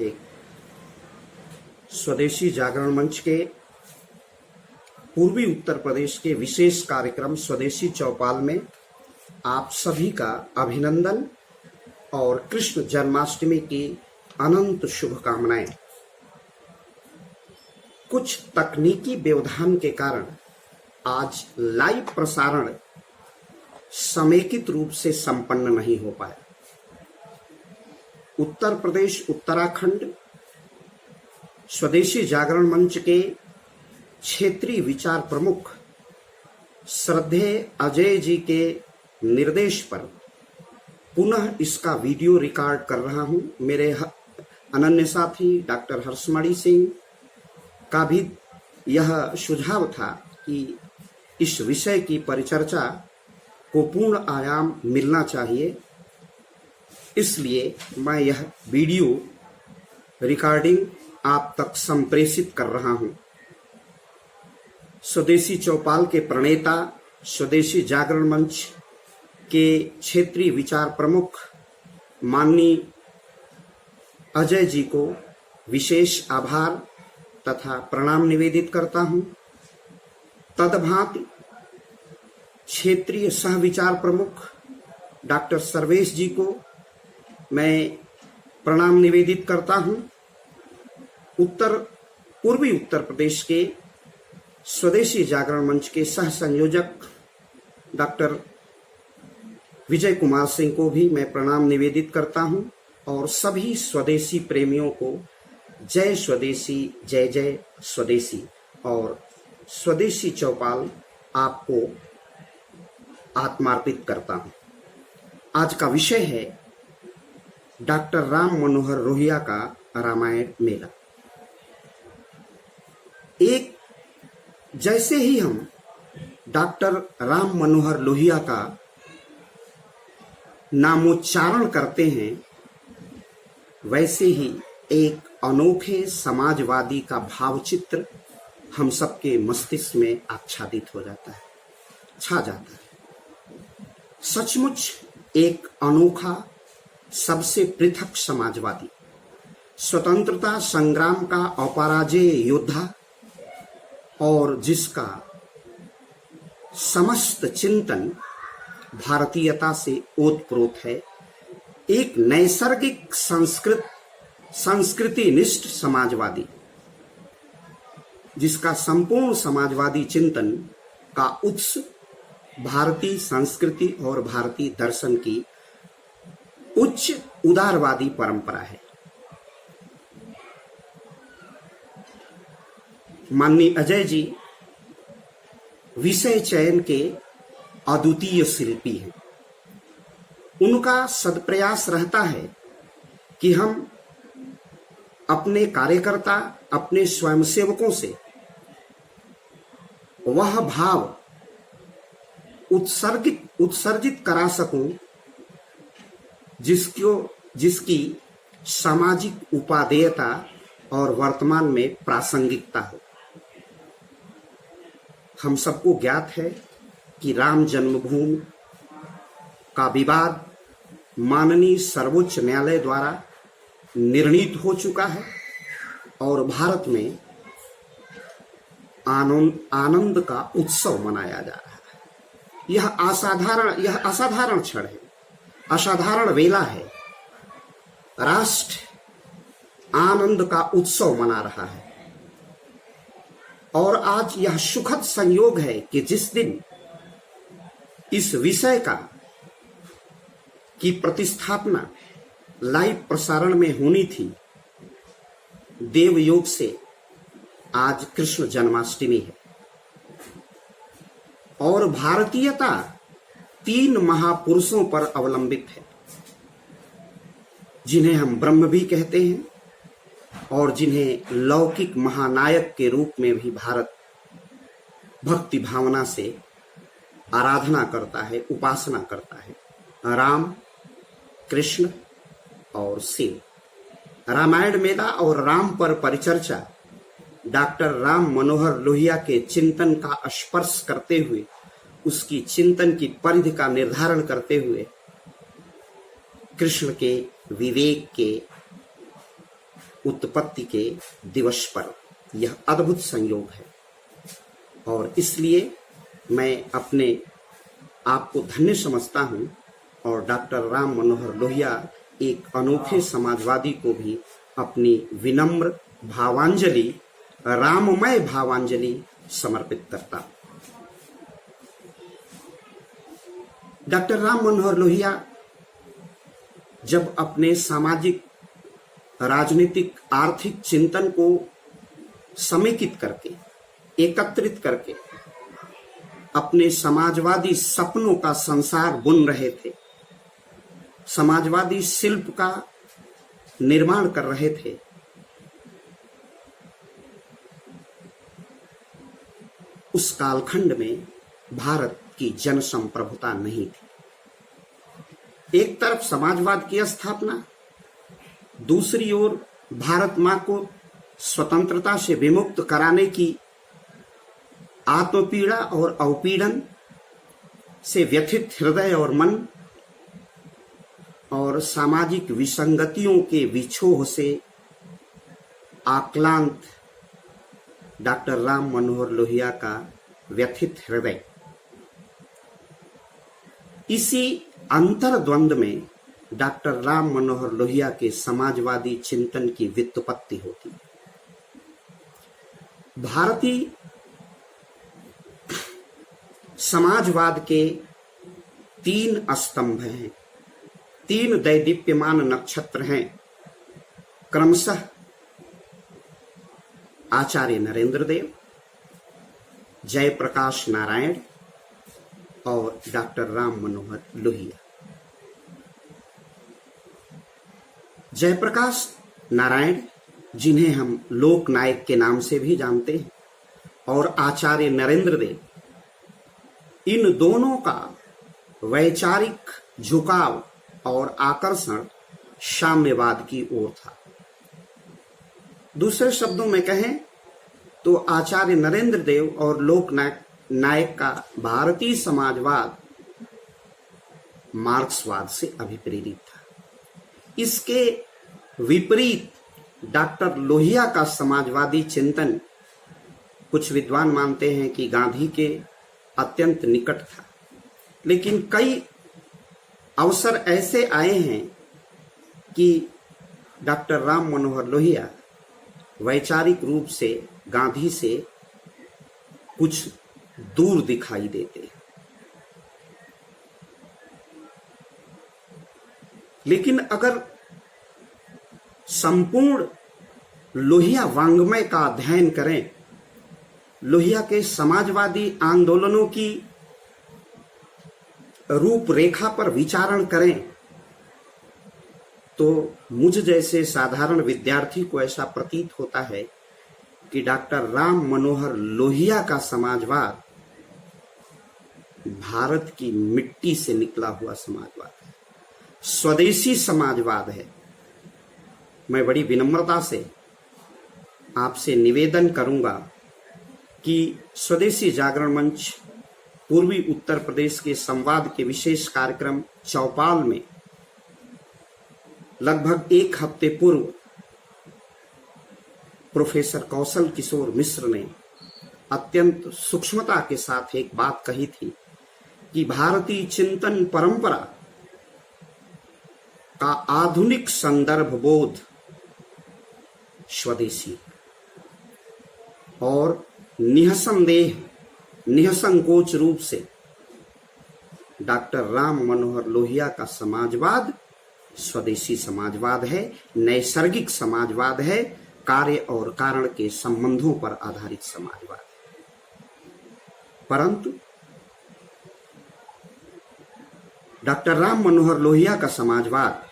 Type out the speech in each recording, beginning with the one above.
एक स्वदेशी जागरण मंच के पूर्वी उत्तर प्रदेश के विशेष कार्यक्रम स्वदेशी चौपाल में आप सभी का अभिनंदन और कृष्ण जन्माष्टमी की अनंत शुभकामनाएं। कुछ तकनीकी व्यवधान के कारण आज लाइव प्रसारण समेकित रूप से संपन्न नहीं हो पाया। उत्तर प्रदेश उत्तराखंड स्वदेशी जागरण मंच के क्षेत्रीय विचार प्रमुख श्रद्धेय अजय जी के निर्देश पर पुनः इसका वीडियो रिकॉर्ड कर रहा हूं। मेरे अनन्य साथी डॉक्टर हर्षमणि सिंह का भी यह सुझाव था कि इस विषय की परिचर्चा को पूर्ण आयाम मिलना चाहिए, इसलिए मैं यह वीडियो रिकॉर्डिंग आप तक संप्रेषित कर रहा हूं। स्वदेशी चौपाल के प्रणेता स्वदेशी जागरण मंच के क्षेत्रीय विचार प्रमुख माननीय अजय जी को विशेष आभार तथा प्रणाम निवेदित करता हूं। तदभांति क्षेत्रीय सह विचार प्रमुख डॉक्टर सर्वेश जी को मैं प्रणाम निवेदित करता हूं। पूर्वी उत्तर प्रदेश के स्वदेशी जागरण मंच के सह संयोजक डॉक्टर विजय कुमार सिंह को भी मैं प्रणाम निवेदित करता हूं और सभी स्वदेशी प्रेमियों को जय स्वदेशी, जय जय स्वदेशी और स्वदेशी चौपाल आपको आत्मार्पित करता हूं। आज का विषय है डॉक्टर राम मनोहर लोहिया का रामायण मेला। एक जैसे ही हम डॉक्टर राम मनोहर लोहिया का नामोच्चारण करते हैं, वैसे ही एक अनोखे समाजवादी का भावचित्र हम सबके मस्तिष्क में आच्छादित हो जाता है, छा जाता है। सचमुच एक अनोखा, सबसे पृथक समाजवादी, स्वतंत्रता संग्राम का अपराजेय योद्धा और जिसका समस्त चिंतन भारतीयता से ओतप्रोत है। एक नैसर्गिक संस्कृति निष्ठ समाजवादी जिसका संपूर्ण समाजवादी चिंतन का उत्स भारतीय संस्कृति और भारतीय दर्शन की उच्च उदारवादी परंपरा है। माननीय अजय जी विषय चयन के अद्वितीय शिल्पी हैं। उनका सदप्रयास रहता है कि हम अपने कार्यकर्ता, अपने स्वयंसेवकों से वह भाव उत्सर्जित करा सकूं जिसकी सामाजिक उपादेयता और वर्तमान में प्रासंगिकता हो। हम सबको ज्ञात है कि राम जन्मभूमि का विवाद माननीय सर्वोच्च न्यायालय द्वारा निर्णीत हो चुका है और भारत में आनंद का उत्सव मनाया जा रहा है। यह असाधारण क्षण है, असाधारण वेला है। राष्ट्र आनंद का उत्सव मना रहा है और आज यह सुखद संयोग है कि जिस दिन इस विषय की प्रतिस्थापना लाइव प्रसारण में होनी थी, देवयोग से आज कृष्ण जन्माष्टमी है और भारतीयता 3 महापुरुषों पर अवलंबित है, जिन्हें हम ब्रह्म भी कहते हैं और जिन्हें लौकिक महानायक के रूप में भी भारत भक्ति भावना से आराधना करता है, उपासना करता है। राम, कृष्ण और शिव। रामायण मेला और राम पर परिचर्चा डॉक्टर राम मनोहर लोहिया के चिंतन का स्पर्श करते हुए, उसकी चिंतन की परिधि का निर्धारण करते हुए कृष्ण के विवेक के उत्पत्ति के दिवस पर। यह अद्भुत संयोग है और इसलिए मैं अपने आप को धन्य समझता हूं और डॉक्टर राम मनोहर लोहिया एक अनोखे समाजवादी को भी अपनी विनम्र भावांजलि, राममय भावांजलि समर्पित करता। डॉक्टर राम मनोहर लोहिया जब अपने सामाजिक, राजनीतिक, आर्थिक चिंतन को समेकित करके, एकत्रित करके अपने समाजवादी सपनों का संसार बुन रहे थे, समाजवादी शिल्प का निर्माण कर रहे थे, उस कालखंड में भारत की जनसंप्रभुता नहीं थी। एक तरफ समाजवाद की स्थापना, दूसरी ओर भारत मां को स्वतंत्रता से विमुक्त कराने की आत्मपीड़ा और अवपीड़न से व्यथित हृदय और मन और सामाजिक विसंगतियों के विछोह से आक्रांत डॉक्टर राम मनोहर लोहिया का व्यथित हृदय। इसी अंतर्द्वंद में डॉक्टर राम मनोहर लोहिया के समाजवादी चिंतन की व्युत्पत्ति होती। भारतीय समाजवाद के 3 स्तंभ हैं, 3 दैदीप्यमान नक्षत्र हैं, क्रमशः आचार्य नरेंद्र देव, जयप्रकाश नारायण और डॉक्टर राम मनोहर लोहिया। जयप्रकाश नारायण, जिन्हें हम लोकनायक के नाम से भी जानते हैं, और आचार्य नरेंद्र देव, इन दोनों का वैचारिक झुकाव और आकर्षण साम्यवाद की ओर था। दूसरे शब्दों में कहें तो आचार्य नरेंद्र देव और लोकनायक का भारतीय समाजवाद मार्क्सवाद से अभिप्रेरित था। इसके विपरीत डॉक्टर लोहिया का समाजवादी चिंतन कुछ विद्वान मानते हैं कि गांधी के अत्यंत निकट था, लेकिन कई अवसर ऐसे आए हैं कि डॉक्टर राम मनोहर लोहिया वैचारिक रूप से गांधी से कुछ दूर दिखाई देते, लेकिन अगर संपूर्ण लोहिया वाङ्मय का अध्ययन करें, लोहिया के समाजवादी आंदोलनों की रूपरेखा पर विचारण करें, तो मुझ जैसे साधारण विद्यार्थी को ऐसा प्रतीत होता है कि डॉक्टर राम मनोहर लोहिया का समाजवाद भारत की मिट्टी से निकला हुआ समाजवाद है, स्वदेशी समाजवाद है। मैं बड़ी विनम्रता से आपसे निवेदन करूंगा कि स्वदेशी जागरण मंच पूर्वी उत्तर प्रदेश के संवाद के विशेष कार्यक्रम चौपाल में लगभग 1 हफ्ते पूर्व प्रोफेसर कौशल किशोर मिश्र ने अत्यंत सूक्ष्मता के साथ एक बात कही थी कि भारतीय चिंतन परंपरा का आधुनिक संदर्भ बोध स्वदेशी और निःसंदेह, निःसंकोच रूप से डॉक्टर राम मनोहर लोहिया का समाजवाद स्वदेशी समाजवाद है, नैसर्गिक समाजवाद है, कार्य और कारण के संबंधों पर आधारित समाजवाद है। परंतु डॉक्टर राम मनोहर लोहिया का समाजवाद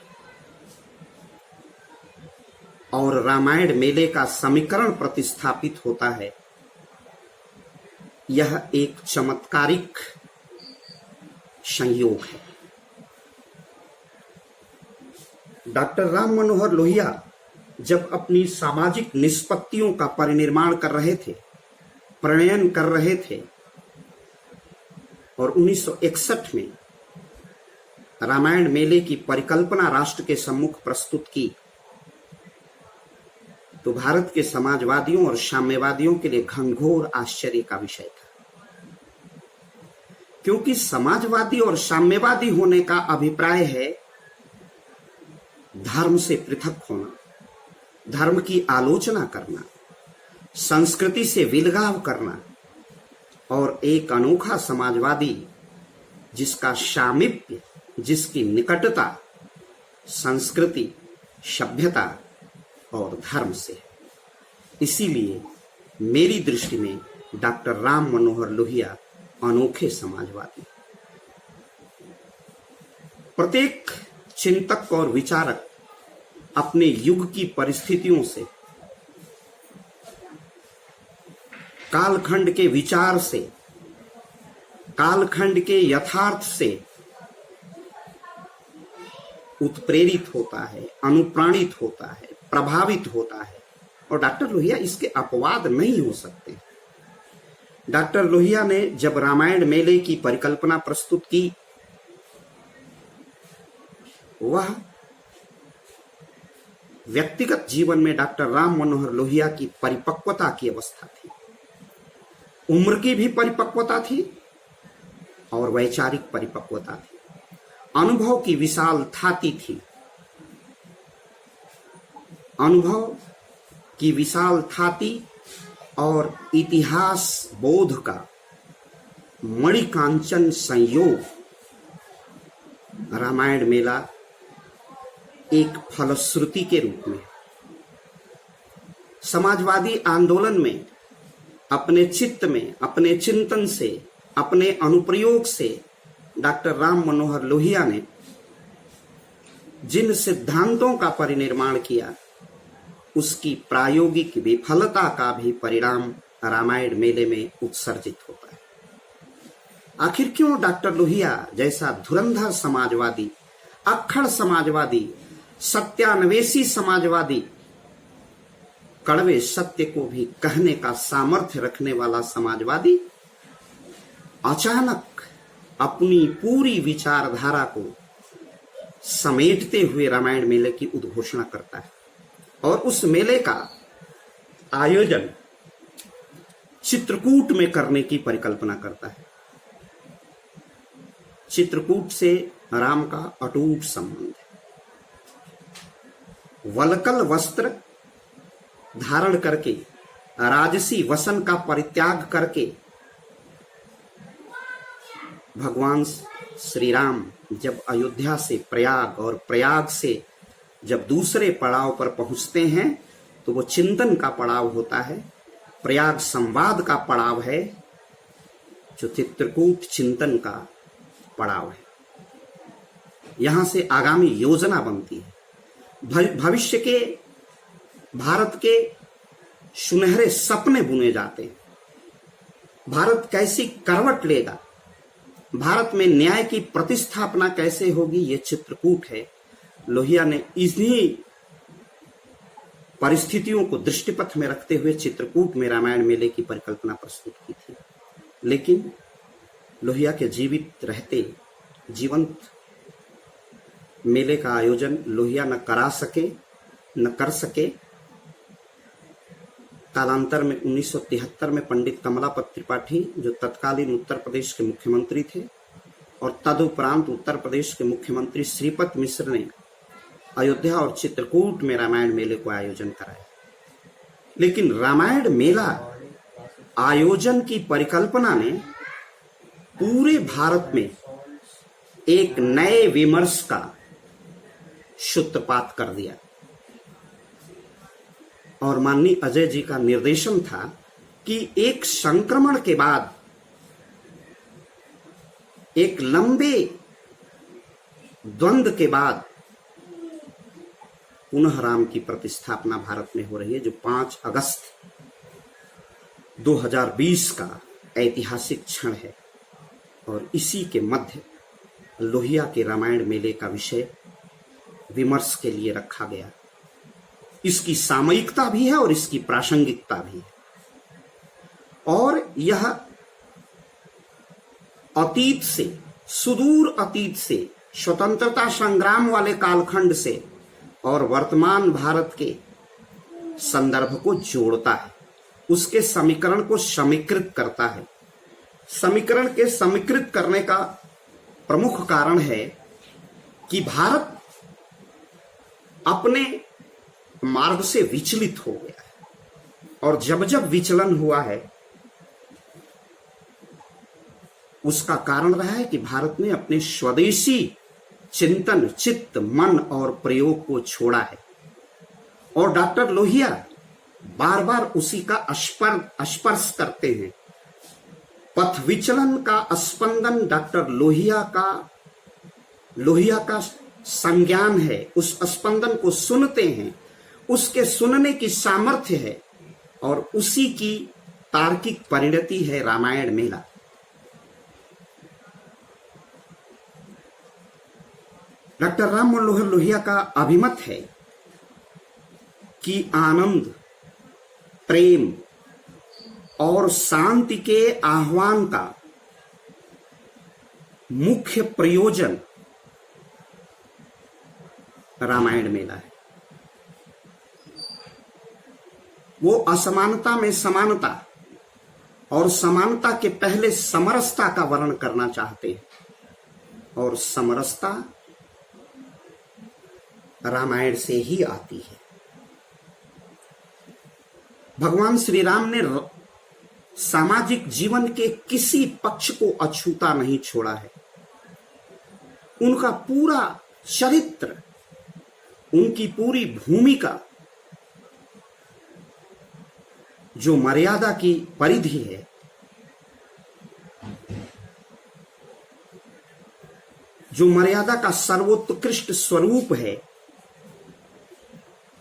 और रामायण मेले का समीकरण प्रतिस्थापित होता है। यह एक चमत्कारिक संयोग है। डॉक्टर राम मनोहर लोहिया जब अपनी सामाजिक निष्पत्तियों का परिनिर्माण कर रहे थे, प्रणयन कर रहे थे और 1961 में रामायण मेले की परिकल्पना राष्ट्र के सम्मुख प्रस्तुत की, तो भारत के समाजवादियों और साम्यवादियों के लिए घनघोर आश्चर्य का विषय था, क्योंकि समाजवादी और साम्यवादी होने का अभिप्राय है धर्म से पृथक होना, धर्म की आलोचना करना, संस्कृति से विलगाव करना, और एक अनोखा समाजवादी जिसका सामीप्य, जिसकी निकटता संस्कृति, सभ्यता और धर्म से है। इसीलिए मेरी दृष्टि में डॉक्टर राम मनोहर लोहिया अनोखे समाजवादी। प्रत्येक चिंतक और विचारक अपने युग की परिस्थितियों से, कालखंड के विचार से, कालखंड के यथार्थ से उत्प्रेरित होता है, अनुप्राणित होता है, प्रभावित होता है, और डॉक्टर लोहिया इसके अपवाद नहीं हो सकते। डॉक्टर लोहिया ने जब रामायण मेले की परिकल्पना प्रस्तुत की, वह व्यक्तिगत जीवन में डॉक्टर राम मनोहर लोहिया की परिपक्वता की अवस्था थी। उम्र की भी परिपक्वता थी और वैचारिक परिपक्वता थी, अनुभव की विशाल थाती थी, अनुभव की विशाल थाती और इतिहास बोध का मणिकांचन संयोग रामायण मेला एक फलश्रुति के रूप में समाजवादी आंदोलन में अपने चित्त में, अपने चिंतन से, अपने अनुप्रयोग से डॉक्टर राम मनोहर लोहिया ने जिन सिद्धांतों का परिनिर्माण किया, उसकी प्रायोगिक विफलता का भी परिणाम रामायण मेले में उत्सर्जित होता है। आखिर क्यों डॉक्टर लोहिया जैसा धुरंधर समाजवादी, अक्खड़ समाजवादी, सत्यान्वेषी समाजवादी, कड़वे सत्य को भी कहने का सामर्थ्य रखने वाला समाजवादी अचानक अपनी पूरी विचारधारा को समेटते हुए रामायण मेले की उद्घोषणा करता है और उस मेले का आयोजन चित्रकूट में करने की परिकल्पना करता है। चित्रकूट से राम का अटूट संबंध है। वलकल वस्त्र धारण करके, राजसी वसन का परित्याग करके भगवान श्री राम जब अयोध्या से प्रयाग और प्रयाग से जब दूसरे पड़ाव पर पहुंचते हैं तो वो चिंतन का पड़ाव होता है, प्रयाग संवाद का पड़ाव है, जो चित्रकूट चिंतन का पड़ाव है। यहां से आगामी योजना बनती है, भविष्य के भारत के सुनहरे सपने बुने जाते हैं। भारत कैसी करवट लेगा, भारत में न्याय की प्रतिस्थापना कैसे होगी, ये चित्रकूट है। लोहिया ने इन्हीं परिस्थितियों को दृष्टिपथ में रखते हुए चित्रकूट में रामायण मेले की परिकल्पना प्रस्तुत की थी। लेकिन लोहिया के जीवित रहते जीवंत मेले का आयोजन लोहिया न करा सके, न कर सके। कालांतर में 1973 में पंडित कमलापत त्रिपाठी, जो तत्कालीन उत्तर प्रदेश के मुख्यमंत्री थे, और तदुपरांत उत्तर प्रदेश के मुख्यमंत्री श्रीपत मिश्र ने अयोध्या और चित्रकूट में रामायण मेले को आयोजन कराया। लेकिन रामायण मेला आयोजन की परिकल्पना ने पूरे भारत में एक नए विमर्श का सूत्रपात कर दिया और माननीय अजय जी का निर्देशन था कि एक संक्रमण के बाद, एक लंबे द्वंद्व के बाद पुनः राम की प्रतिस्थापना भारत में हो रही है, जो 5 अगस्त 2020 का ऐतिहासिक क्षण है। और इसी के मध्य लोहिया के रामायण मेले का विषय विमर्श के लिए रखा गया। इसकी सामयिकता भी है और इसकी प्रासंगिकता भी है। और यह अतीत से, सुदूर अतीत से, स्वतंत्रता संग्राम वाले कालखंड से और वर्तमान भारत के संदर्भ को जोड़ता है, उसके समीकरण को समीकृत करता है। समीकरण के समीकृत करने का प्रमुख कारण है कि भारत अपने मार्ग से विचलित हो गया है, और जब जब विचलन हुआ है उसका कारण रहा है कि भारत ने अपने स्वदेशी चिंतन, चित्त, मन और प्रयोग को छोड़ा है। और डॉक्टर लोहिया बार बार उसी का स्पर्श करते हैं। पथ विचलन का स्पंदन डॉक्टर लोहिया का संज्ञान है। उस स्पंदन को सुनते हैं, उसके सुनने की सामर्थ्य है, और उसी की तार्किक परिणति है रामायण मेला। डॉक्टर राम मनोहर लोहिया का अभिमत है कि आनंद, प्रेम और शांति के आह्वान का मुख्य प्रयोजन रामायण मेला है। वो असमानता में समानता और समानता के पहले समरसता का वर्णन करना चाहते हैं, और समरसता रामायण से ही आती है। भगवान श्री राम ने सामाजिक जीवन के किसी पक्ष को अछूता नहीं छोड़ा है। उनका पूरा चरित्र, उनकी पूरी भूमिका जो मर्यादा की परिधि है, जो मर्यादा का सर्वोत्कृष्ट स्वरूप है,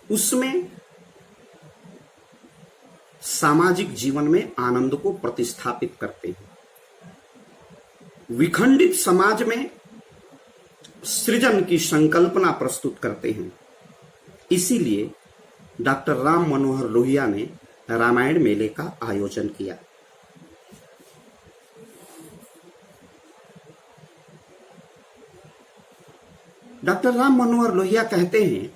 उसमें सामाजिक जीवन में आनंद को प्रतिस्थापित करते हैं। विखंडित समाज में सृजन की संकल्पना प्रस्तुत करते हैं। इसीलिए डॉक्टर राम मनोहर लोहिया ने रामायण मेले का आयोजन किया। डॉक्टर राम मनोहर लोहिया कहते हैं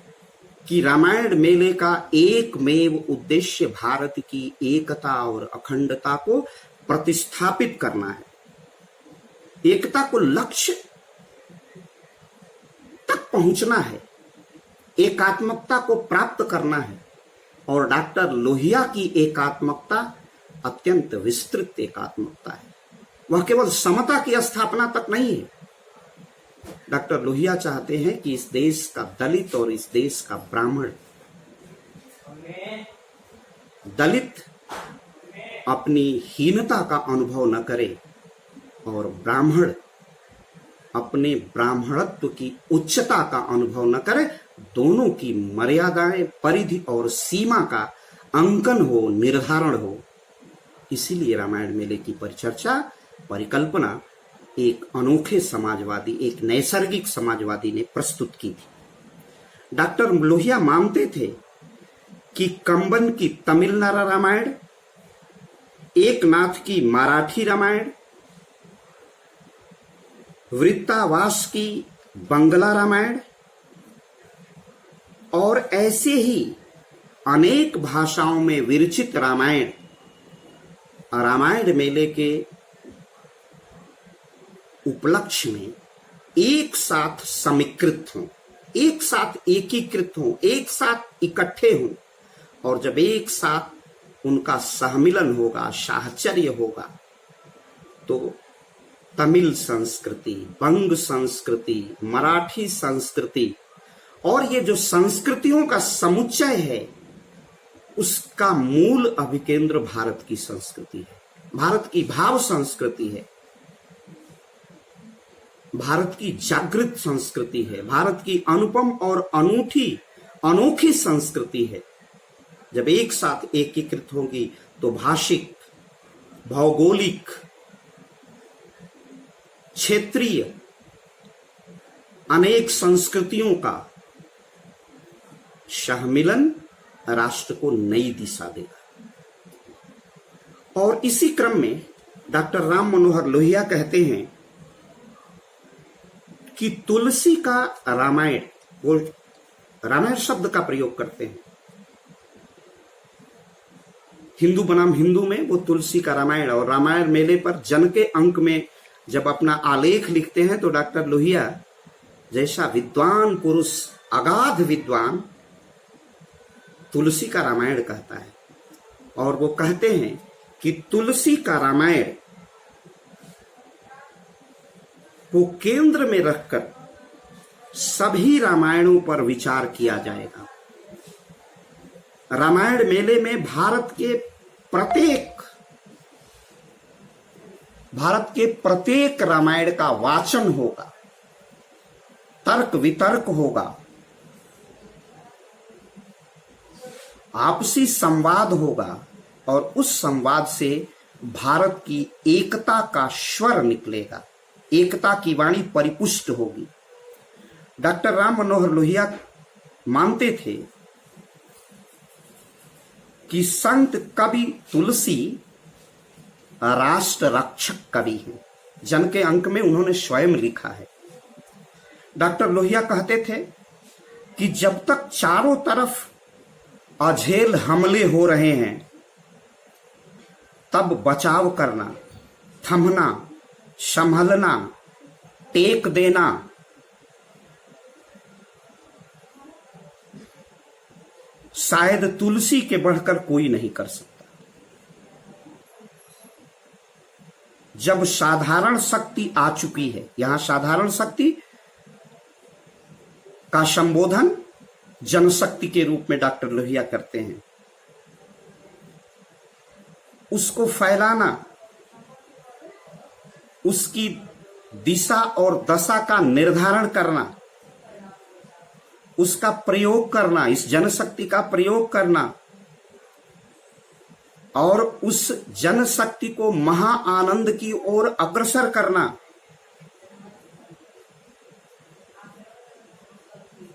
कि रामायण मेले का एकमेव उद्देश्य भारत की एकता और अखंडता को प्रतिस्थापित करना है। एकता को लक्ष्य तक पहुंचना है, एकात्मकता को प्राप्त करना है, और डॉक्टर लोहिया की एकात्मकता अत्यंत विस्तृत एकात्मकता है। वह केवल समता की स्थापना तक नहीं है। डॉक्टर लोहिया चाहते हैं कि इस देश का दलित और इस देश का ब्राह्मण, दलित अपनी हीनता का अनुभव न करे और ब्राह्मण अपने ब्राह्मणत्व की उच्चता का अनुभव न करे। दोनों की मर्यादाएं, परिधि और सीमा का अंकन हो, निर्धारण हो। इसीलिए रामायण मेले की परिचर्चा, परिकल्पना एक अनोखे समाजवादी, एक नैसर्गिक समाजवादी ने प्रस्तुत की थी। डॉक्टर लोहिया मानते थे कि कंबन की तमिल रामायण, एकनाथ की मराठी रामायण, वृत्तावास की बंगला रामायण और ऐसे ही अनेक भाषाओं में विरचित रामायण मेले के उपलक्ष्य में एक साथ समीकृत हों, एक साथ एकीकृत हों, एक साथ इकट्ठे हों, और जब एक साथ उनका सहमिलन होगा, साहचर्य होगा, तो तमिल संस्कृति, बंग संस्कृति, मराठी संस्कृति और ये जो संस्कृतियों का समुच्चय है, उसका मूल अभिकेंद्र भारत की संस्कृति है, भारत की भाव संस्कृति है, भारत की जागृत संस्कृति है, भारत की अनुपम और अनोखी संस्कृति है। जब एक साथ एकीकृत होगी तो भाषिक, भौगोलिक, क्षेत्रीय अनेक संस्कृतियों का सहमिलन राष्ट्र को नई दिशा देगा। और इसी क्रम में डॉक्टर राम मनोहर लोहिया कहते हैं कि तुलसी का रामायण, वो रामायण शब्द का प्रयोग करते हैं, हिंदू बनाम हिंदू में वो तुलसी का रामायण, और रामायण मेले पर जन के अंक में जब अपना आलेख लिखते हैं तो डॉक्टर लोहिया जैसा विद्वान पुरुष, अगाध विद्वान, तुलसी का रामायण कहता है। और वो कहते हैं कि तुलसी का रामायण को केंद्र में रखकर सभी रामायणों पर विचार किया जाएगा। रामायण मेले में भारत के प्रत्येक रामायण का वाचन होगा, तर्क वितर्क होगा, आपसी संवाद होगा, और उस संवाद से भारत की एकता का स्वर निकलेगा, एकता की वाणी परिपुष्ट होगी। डॉक्टर राम मनोहर लोहिया मानते थे कि संत कवि तुलसी राष्ट्र रक्षक कवि हैं। जन के अंक में उन्होंने स्वयं लिखा है। डॉक्टर लोहिया कहते थे कि जब तक चारों तरफ अझेल हमले हो रहे हैं तब बचाव करना, थमना, संभलना, टेक देना, शायद तुलसी के बढ़कर कोई नहीं कर सकता। जब साधारण शक्ति आ चुकी है, यहां साधारण शक्ति का संबोधन जनशक्ति के रूप में डॉक्टर लोहिया करते हैं, उसको फैलाना, उसकी दिशा और दशा का निर्धारण करना, उसका प्रयोग करना, इस जनशक्ति का प्रयोग करना, और उस जनशक्ति को महा आनंद की ओर अग्रसर करना,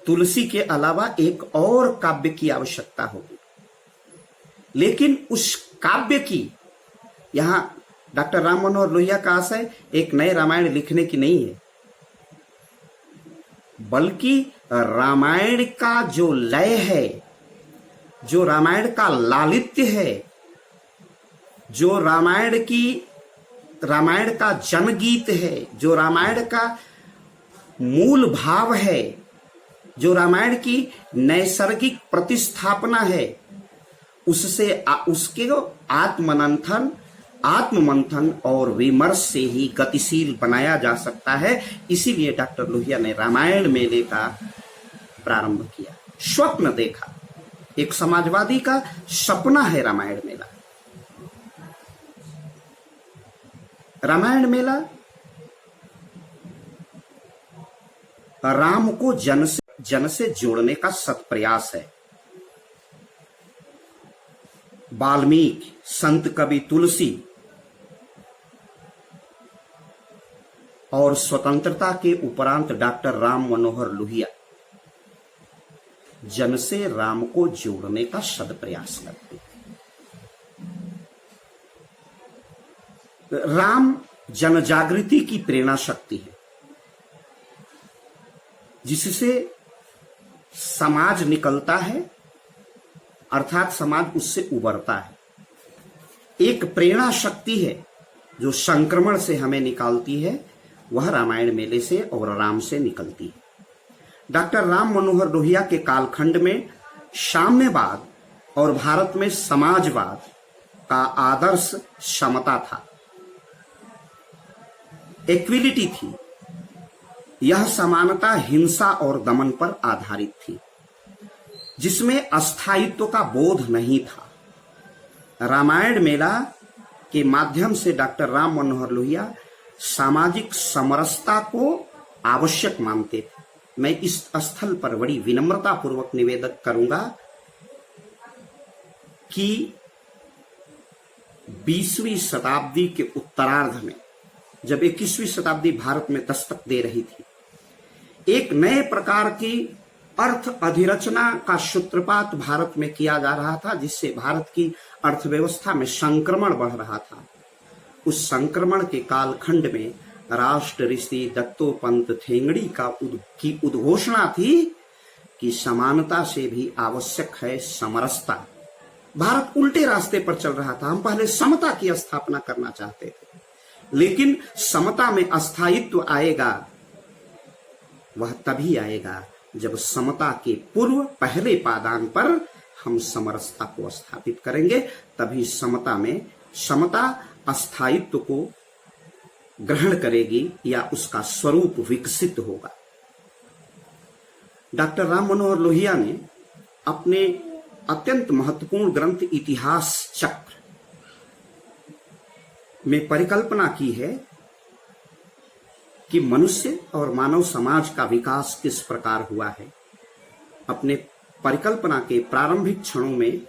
तुलसी के अलावा एक और काव्य की आवश्यकता होगी। लेकिन उस काव्य की, यहां डॉक्टर राम मनोहर लोहिया का आशय एक नए रामायण लिखने की नहीं है, बल्कि रामायण का जो लय है, जो रामायण का लालित्य है, जो रामायण का जनगीत है, जो रामायण का मूल भाव है, जो रामायण की नैसर्गिक प्रतिस्थापना है, उससे उसके आत्ममंथन और विमर्श से ही गतिशील बनाया जा सकता है। इसीलिए डॉक्टर लोहिया ने रामायण मेले का प्रारंभ किया, स्वप्न देखा। एक समाजवादी का सपना है रामायण मेला। रामायण मेला राम को जन से जोड़ने का सत्प्रयास है। वाल्मीकि, संत कवि तुलसी और स्वतंत्रता के उपरांत डॉक्टर राम मनोहर लोहिया जन से राम को जोड़ने का सदप्रयास करते हैं। राम जन जागृति की प्रेरणा शक्ति है, जिससे समाज निकलता है, अर्थात समाज उससे उबरता है। एक प्रेरणा शक्ति है जो संक्रमण से हमें निकालती है, वह रामायण मेले से और राम से निकलती है। डॉक्टर राम मनोहर लोहिया के कालखंड में साम्यवाद और भारत में समाजवाद का आदर्श समता था, इक्विलिटी थी। यह समानता हिंसा और दमन पर आधारित थी, जिसमें अस्थायित्व का बोध नहीं था। रामायण मेला के माध्यम से डॉक्टर राम मनोहर लोहिया सामाजिक समरसता को आवश्यक मानते थे। मैं इस स्थल पर बड़ी विनम्रता पूर्वक निवेदन करूंगा कि 20वीं शताब्दी के उत्तरार्ध में, जब 21वीं शताब्दी भारत में दस्तक दे रही थी, एक नए प्रकार की अर्थ अधिरचना का सूत्रपात भारत में किया जा रहा था, जिससे भारत की अर्थव्यवस्था में संक्रमण बढ़ रहा था। उस संक्रमण के कालखंड में राष्ट्र ऋषि दत्तोपंत ठेंगड़ी की उद्घोषणा थी कि समानता से भी आवश्यक है समरसता। भारत उल्टे रास्ते पर चल रहा था। हम पहले समता की स्थापना करना चाहते थे, लेकिन समता में अस्थायित्व आएगा, वह तभी आएगा जब समता के पूर्व पहले पादान पर हम समरसता को स्थापित करेंगे। तभी समता अस्थायित्व को ग्रहण करेगी या उसका स्वरूप विकसित होगा। डॉक्टर राम मनोहर लोहिया ने अपने अत्यंत महत्वपूर्ण ग्रंथ इतिहास चक्र में परिकल्पना की है कि मनुष्य और मानव समाज का विकास किस प्रकार हुआ है। अपने परिकल्पना के प्रारंभिक क्षणों में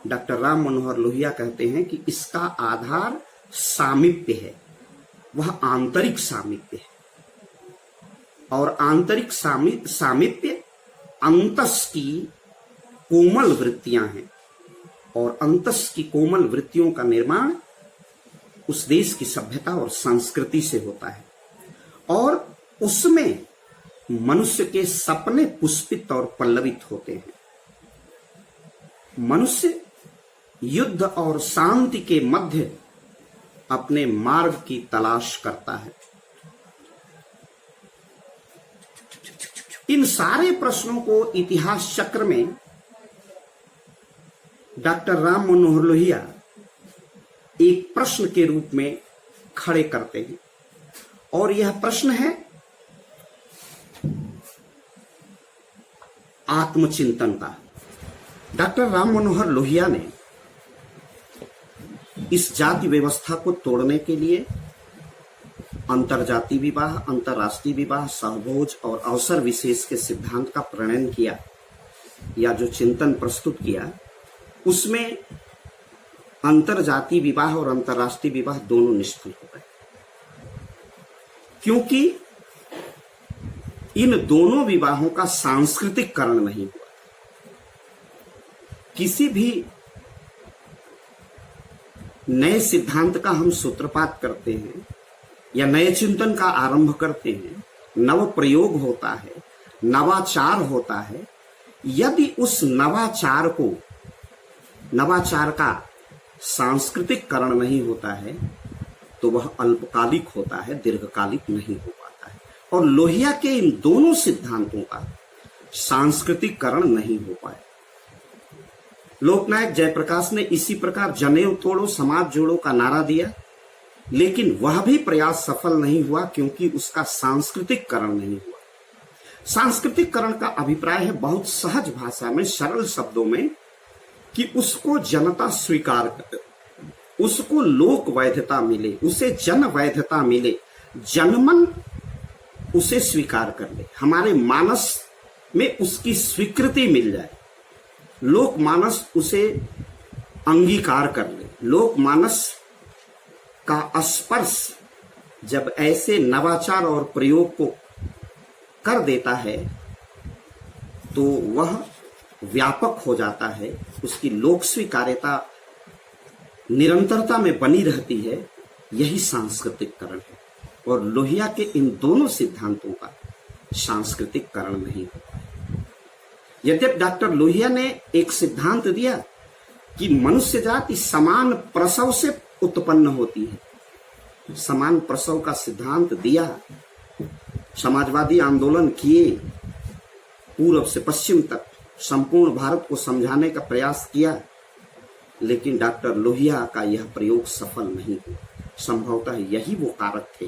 डॉक्टर राम मनोहर लोहिया कहते हैं कि इसका आधार सामीप्य है, वह आंतरिक सामीप्य है। और आंतरिक सामीप्य अंतस की कोमल वृत्तियां हैं, और अंतस की कोमल वृत्तियों का निर्माण उस देश की सभ्यता और संस्कृति से होता है, और उसमें मनुष्य के सपने पुष्पित और पल्लवित होते हैं। मनुष्य युद्ध और शांति के मध्य अपने मार्ग की तलाश करता है। इन सारे प्रश्नों को इतिहास चक्र में डॉक्टर राम मनोहर लोहिया एक प्रश्न के रूप में खड़े करते हैं, और यह प्रश्न है आत्मचिंतन का। डॉक्टर राम मनोहर लोहिया ने इस जाति व्यवस्था को तोड़ने के लिए अंतरजातीय विवाह, अंतरराष्ट्रीय विवाह, सहभोज और अवसर विशेष के सिद्धांत का प्रणयन किया, या जो चिंतन प्रस्तुत किया, उसमें अंतरजातीय विवाह और अंतरराष्ट्रीय विवाह दोनों निष्फल हो गए, क्योंकि इन दोनों विवाहों का सांस्कृतिककरण नहीं हुआ। किसी भी नए सिद्धांत का हम सूत्रपात करते हैं या नए चिंतन का आरंभ करते हैं, नव प्रयोग होता है, नवाचार होता है। यदि उस नवाचार का सांस्कृतिककरण नहीं होता है तो वह अल्पकालिक होता है, दीर्घकालिक नहीं हो पाता है। और लोहिया के इन दोनों सिद्धांतों का सांस्कृतिककरण नहीं हो पाया। लोकनायक जयप्रकाश ने इसी प्रकार जनेऊ तोड़ो समाज जोड़ो का नारा दिया, लेकिन वह भी प्रयास सफल नहीं हुआ, क्योंकि उसका सांस्कृतिककरण नहीं हुआ। सांस्कृतिककरण का अभिप्राय है बहुत सहज भाषा में, सरल शब्दों में, कि उसको जनता स्वीकार करे, उसको लोक वैधता मिले, उसे जन वैधता मिले, जनमन उसे स्वीकार कर ले, हमारे मानस में उसकी स्वीकृति मिल जाए, लोक मानस उसे अंगीकार कर ले। लोक मानस का स्पर्श जब ऐसे नवाचार और प्रयोग को कर देता है तो वह व्यापक हो जाता है, उसकी लोक स्वीकार्यता निरंतरता में बनी रहती है। यही सांस्कृतिककरण है, और लोहिया के इन दोनों सिद्धांतों का सांस्कृतिककरण नहीं होता है। यद्यपि डॉक्टर लोहिया ने एक सिद्धांत दिया कि मनुष्य जाति समान प्रसव से उत्पन्न होती है, समान प्रसव का सिद्धांत दिया, समाजवादी आंदोलन किए, पूर्व से पश्चिम तक संपूर्ण भारत को समझाने का प्रयास किया, लेकिन डॉक्टर लोहिया का यह प्रयोग सफल नहीं हुआ। संभवतः यही वो कारक थे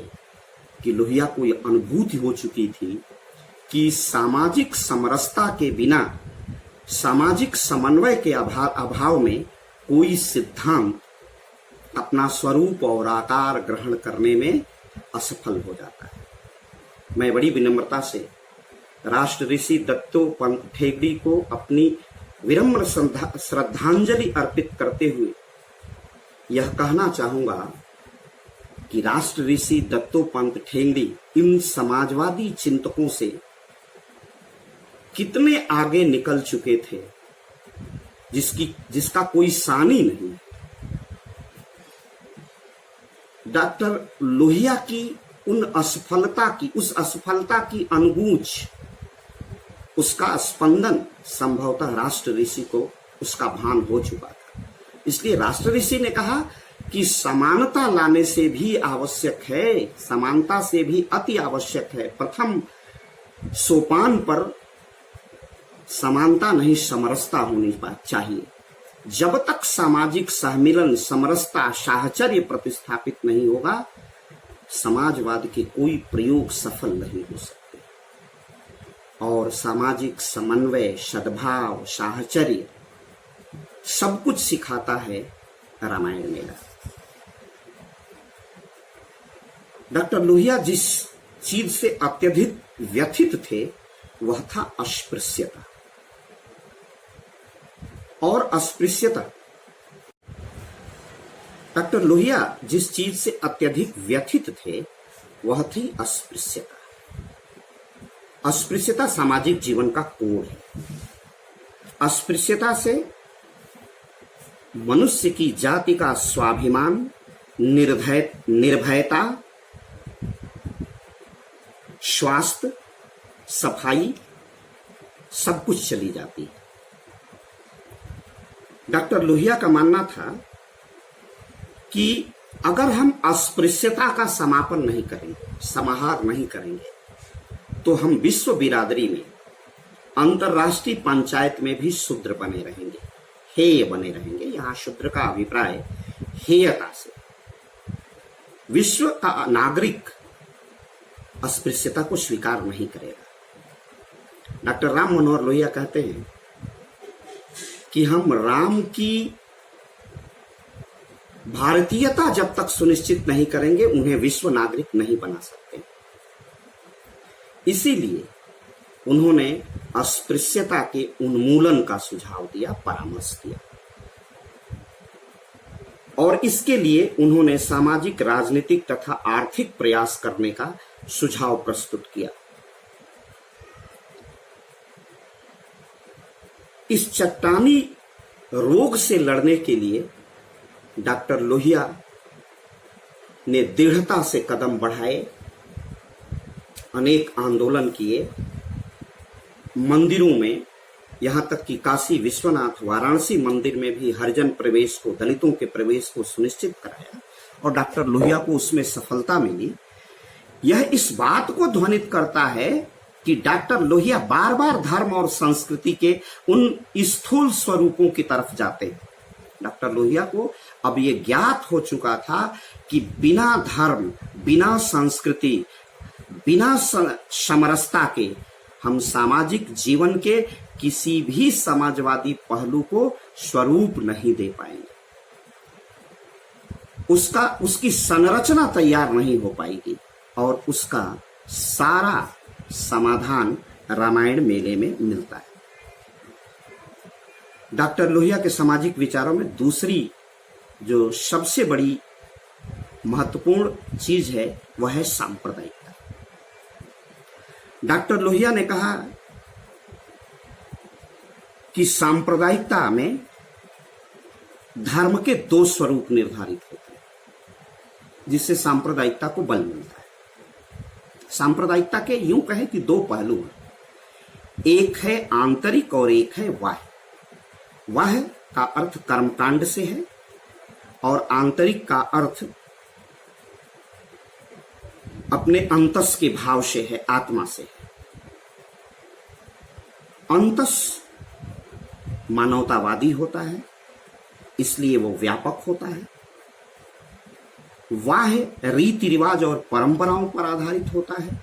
कि लोहिया को यह अनुभूति हो चुकी थी कि सामाजिक समरसता के बिना, सामाजिक समन्वय के अभाव में कोई सिद्धांत अपना स्वरूप और आकार ग्रहण करने में असफल हो जाता है। मैं बड़ी विनम्रता से राष्ट्र ऋषि दत्तोपंत ठेंगड़ी को अपनी विनम्र श्रद्धांजलि अर्पित करते हुए यह कहना चाहूंगा कि राष्ट्र ऋषि दत्तोपंत ठेंगड़ी इन समाजवादी चिंतकों से कितने आगे निकल चुके थे, जिसका कोई सानी नहीं। डॉक्टर लोहिया की उस असफलता की अनगूंज, उसका स्पंदन संभवतः राष्ट्र ऋषि को उसका भान हो चुका था। इसलिए राष्ट्र ऋषि ने कहा कि समानता लाने से भी आवश्यक है, समानता से भी अति आवश्यक है। प्रथम सोपान पर समानता नहीं समरसता होनी चाहिए। जब तक सामाजिक सहमिलन, समरसता, साहचर्य प्रतिस्थापित नहीं होगा, समाजवाद के कोई प्रयोग सफल नहीं हो सकते। और सामाजिक समन्वय, सद्भाव, साहचर्य सब कुछ सिखाता है रामायण मेला। डॉक्टर लोहिया जिस चीज से अत्यधिक व्यथित थे वह था अस्पृश्यता। और अस्पृश्यता, डॉक्टर लोहिया जिस चीज से अत्यधिक व्यथित थे वह थी अस्पृश्यता। अस्पृश्यता सामाजिक जीवन का कोड है। अस्पृश्यता से मनुष्य की जाति का स्वाभिमान, निर्भयता, स्वास्थ्य, सफाई सब कुछ चली जाती है। डॉक्टर लोहिया का मानना था कि अगर हम अस्पृश्यता का समापन नहीं करेंगे, समाहार नहीं करेंगे, तो हम विश्व बिरादरी में, अंतरराष्ट्रीय पंचायत में भी शूद्र बने रहेंगे, हेय बने रहेंगे। यहां शूद्र का अभिप्राय हेयता से। विश्व का नागरिक अस्पृश्यता को स्वीकार नहीं करेगा। डॉक्टर राम मनोहर लोहिया कहते हैं कि हम राम की भारतीयता जब तक सुनिश्चित नहीं करेंगे उन्हें विश्व नागरिक नहीं बना सकते। इसीलिए उन्होंने अस्पृश्यता के उन्मूलन का सुझाव दिया, परामर्श दिया। और इसके लिए उन्होंने सामाजिक, राजनीतिक तथा आर्थिक प्रयास करने का सुझाव प्रस्तुत किया। इस चट्टानी रोग से लड़ने के लिए डॉक्टर लोहिया ने दृढ़ता से कदम बढ़ाए, अनेक आंदोलन किए, मंदिरों में, यहां तक कि काशी विश्वनाथ, वाराणसी मंदिर में भी हरिजन प्रवेश को, दलितों के प्रवेश को सुनिश्चित कराया और डॉक्टर लोहिया को उसमें सफलता मिली। यह इस बात को ध्वनित करता है कि डॉक्टर लोहिया बार बार धर्म और संस्कृति के उन स्थूल स्वरूपों की तरफ जाते हैं। डॉक्टर लोहिया को अब ये ज्ञात हो चुका था कि बिना धर्म, बिना संस्कृति, बिना समरसता के हम सामाजिक जीवन के किसी भी समाजवादी पहलू को स्वरूप नहीं दे पाएंगे। उसकी संरचना तैयार नहीं हो पाएगी और उसका सारा समाधान रामायण मेले में मिलता है। डॉक्टर लोहिया के सामाजिक विचारों में दूसरी जो सबसे बड़ी महत्वपूर्ण चीज है वह है सांप्रदायिकता। डॉक्टर लोहिया ने कहा कि सांप्रदायिकता में धर्म के दो स्वरूप निर्धारित होते हैं, जिससे सांप्रदायिकता को बल मिलता है। सांप्रदायिकता के यूं कहें कि दो पहलू हैं, एक है आंतरिक और एक है बाह्य। बाह्य का अर्थ कर्मकांड से है और आंतरिक का अर्थ अपने अंतस के भाव से है, आत्मा से है। अंतस मानवतावादी होता है, इसलिए वो व्यापक होता है। बाह्य रीति रिवाज और परंपराओं पर आधारित होता है,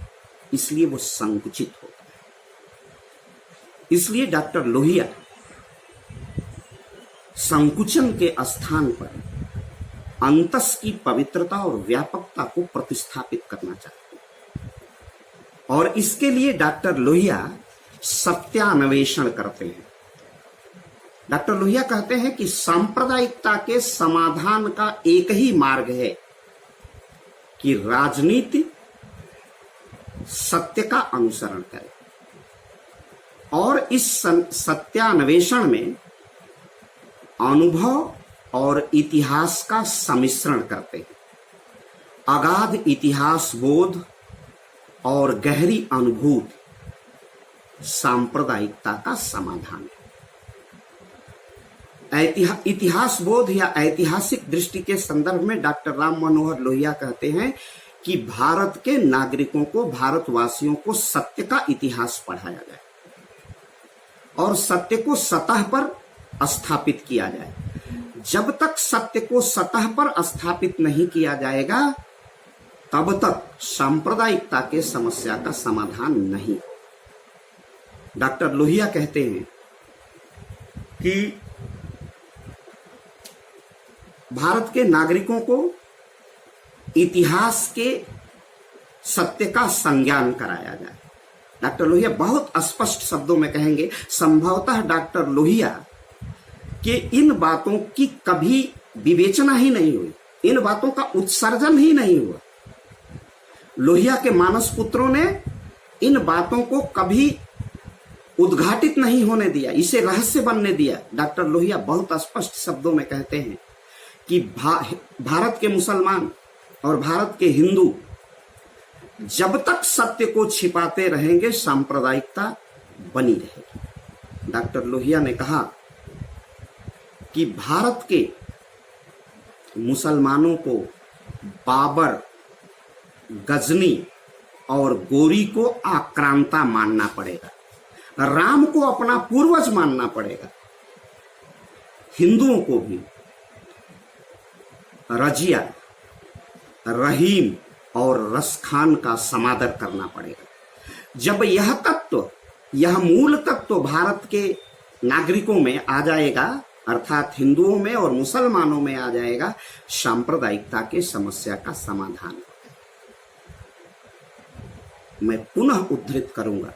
इसलिए वो संकुचित होता है। इसलिए डॉक्टर लोहिया संकुचन के स्थान पर अंतस की पवित्रता और व्यापकता को प्रतिस्थापित करना चाहते हैं और इसके लिए डॉक्टर लोहिया सत्यान्वेषण करते हैं। डॉक्टर लोहिया कहते हैं कि सांप्रदायिकता के समाधान का एक ही मार्ग है कि राजनीति सत्य का अनुसरण करे और इस सत्यान्वेषण में अनुभव और इतिहास का सम्मिश्रण करते हैं। अगाध इतिहास बोध और गहरी अनुभूति सांप्रदायिकता का समाधान है। इतिहास बोध या ऐतिहासिक दृष्टि के संदर्भ में डॉक्टर राम मनोहर लोहिया कहते हैं कि भारत के नागरिकों को, भारतवासियों को सत्य का इतिहास पढ़ाया जाए और सत्य को सतह पर स्थापित किया जाए। जब तक सत्य को सतह पर स्थापित नहीं किया जाएगा तब तक सांप्रदायिकता के समस्या का समाधान नहीं। डॉक्टर लोहिया कहते हैं कि भारत के नागरिकों को इतिहास के सत्य का संज्ञान कराया जाए। डॉक्टर लोहिया बहुत स्पष्ट शब्दों में कहेंगे, संभवतः डॉक्टर लोहिया के इन बातों की कभी विवेचना ही नहीं हुई, इन बातों का उत्सर्जन ही नहीं हुआ। लोहिया के मानस पुत्रों ने इन बातों को कभी उद्घाटित नहीं होने दिया, इसे रहस्य बनने दिया। डॉक्टर लोहिया बहुत स्पष्ट शब्दों में कहते हैं कि भारत के मुसलमान और भारत के हिंदू जब तक सत्य को छिपाते रहेंगे सांप्रदायिकता बनी रहेगी। डॉक्टर लोहिया ने कहा कि भारत के मुसलमानों को बाबर, गजनी और गोरी को आक्रांता मानना पड़ेगा, राम को अपना पूर्वज मानना पड़ेगा। हिंदुओं को भी रजिया, रहीम और रसखान का समादर करना पड़ेगा। जब यह तत्व, यह मूल तत्व भारत के नागरिकों में आ जाएगा, अर्थात हिंदुओं में और मुसलमानों में आ जाएगा, सांप्रदायिकता के समस्या का समाधान। मैं पुनः उद्धृत करूंगा,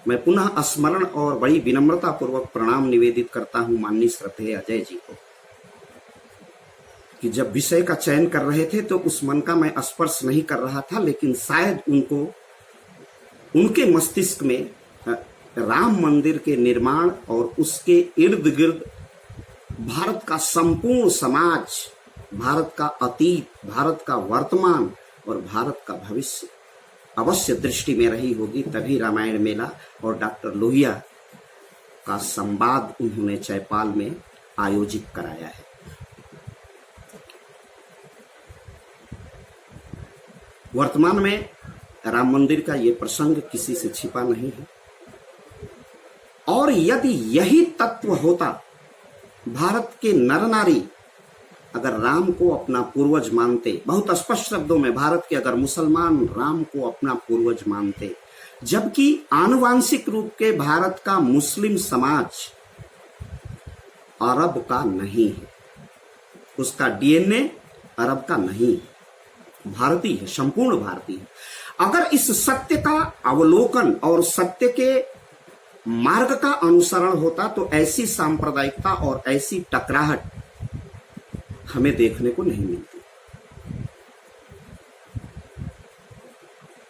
मैं पुनः स्मरण और बड़ी विनम्रता पूर्वक प्रणाम निवेदित करता हूं माननीय श्रद्धेय अजय जी को कि जब विषय का चयन कर रहे थे तो उस मन का मैं स्पर्श नहीं कर रहा था, लेकिन शायद उनको, उनके मस्तिष्क में राम मंदिर के निर्माण और उसके इर्द गिर्द भारत का संपूर्ण समाज, भारत का अतीत, भारत का वर्तमान और भारत का भविष्य अवश्य दृष्टि में रही होगी। तभी रामायण मेला और डॉक्टर लोहिया का संवाद उन्होंने चैपाल में आयोजित कराया है। वर्तमान में राम मंदिर का ये प्रसंग किसी से छिपा नहीं है और यदि यही तत्व होता, भारत के नर नारी अगर राम को अपना पूर्वज मानते, बहुत स्पष्ट शब्दों में भारत के अगर मुसलमान राम को अपना पूर्वज मानते, जबकि आनुवांशिक रूप के भारत का मुस्लिम समाज अरब का नहीं है, उसका डीएनए अरब का नहीं है, भारतीय है, संपूर्ण भारतीय है। अगर इस सत्य का अवलोकन और सत्य के मार्ग का अनुसरण होता तो ऐसी सांप्रदायिकता और ऐसी टकराहट हमें देखने को नहीं मिलती।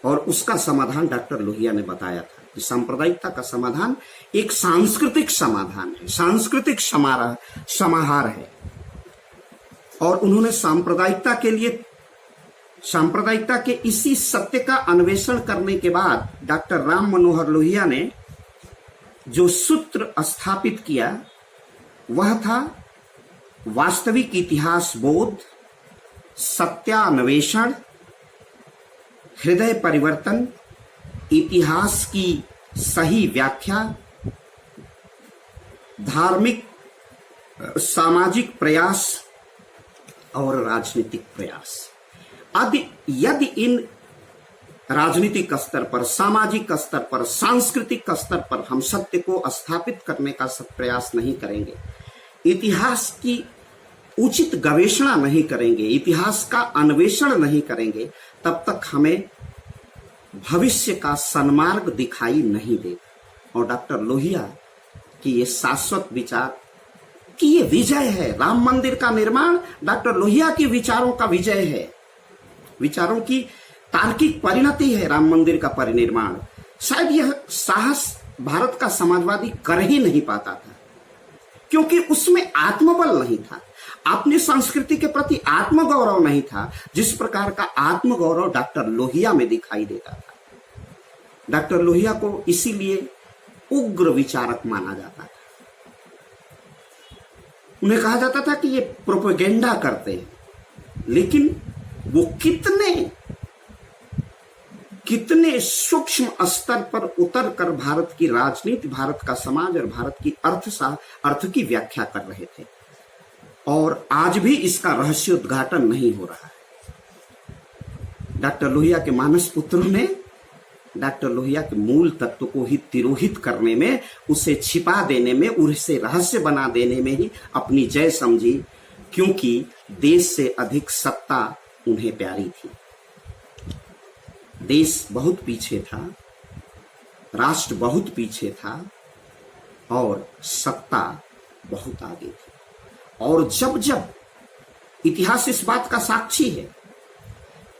और उसका समाधान डॉक्टर लोहिया ने बताया था कि सांप्रदायिकता का समाधान एक सांस्कृतिक समाधान है, सांस्कृतिक समाहार है। और उन्होंने सांप्रदायिकता के लिए, सांप्रदायिकता के इसी सत्य का अन्वेषण करने के बाद डॉक्टर राम मनोहर लोहिया ने जो सूत्र स्थापित किया वह था वास्तविक इतिहास बोध, सत्यान्वेषण, हृदय परिवर्तन, इतिहास की सही व्याख्या, धार्मिक सामाजिक प्रयास और राजनीतिक प्रयास। यदि इन राजनीतिक स्तर पर, सामाजिक स्तर पर, सांस्कृतिक स्तर पर हम सत्य को स्थापित करने का प्रयास नहीं करेंगे, इतिहास की उचित गवेषणा नहीं करेंगे, इतिहास का अन्वेषण नहीं करेंगे, तब तक हमें भविष्य का सन्मार्ग दिखाई नहीं देगा। और डॉक्टर लोहिया की ये शाश्वत विचार कि ये विजय है, राम मंदिर का निर्माण डॉक्टर लोहिया के विचारों का विजय है, विचारों की तार्किक परिणति है राम मंदिर का परिनिर्माण। शायद यह साहस भारत का समाजवादी कर ही नहीं पाता था, क्योंकि उसमें आत्मबल नहीं था, अपनी संस्कृति के प्रति आत्मगौरव नहीं था, जिस प्रकार का आत्मगौरव डॉक्टर लोहिया में दिखाई देता था। डॉक्टर लोहिया को इसीलिए उग्र विचारक माना जाता था। उन्हें कहा जाता था कि ये प्रोपेगेंडा करते हैं, लेकिन वो कितने सूक्ष्म स्तर पर उतर कर भारत की राजनीति, भारत का समाज और भारत की अर्थ की व्याख्या कर रहे थे। और आज भी इसका रहस्य उद्घाटन नहीं हो रहा है। डॉक्टर लोहिया के मानस पुत्रों ने डॉक्टर लोहिया के मूल तत्व को ही तिरोहित करने में, उसे छिपा देने में, उसे रहस्य बना देने में ही अपनी जय समझी, क्योंकि देश से अधिक सत्ता उन्हें प्यारी थी। देश बहुत पीछे था, राष्ट्र बहुत पीछे था और सत्ता बहुत आगे थी। और जब जब इतिहास इस बात का साक्षी है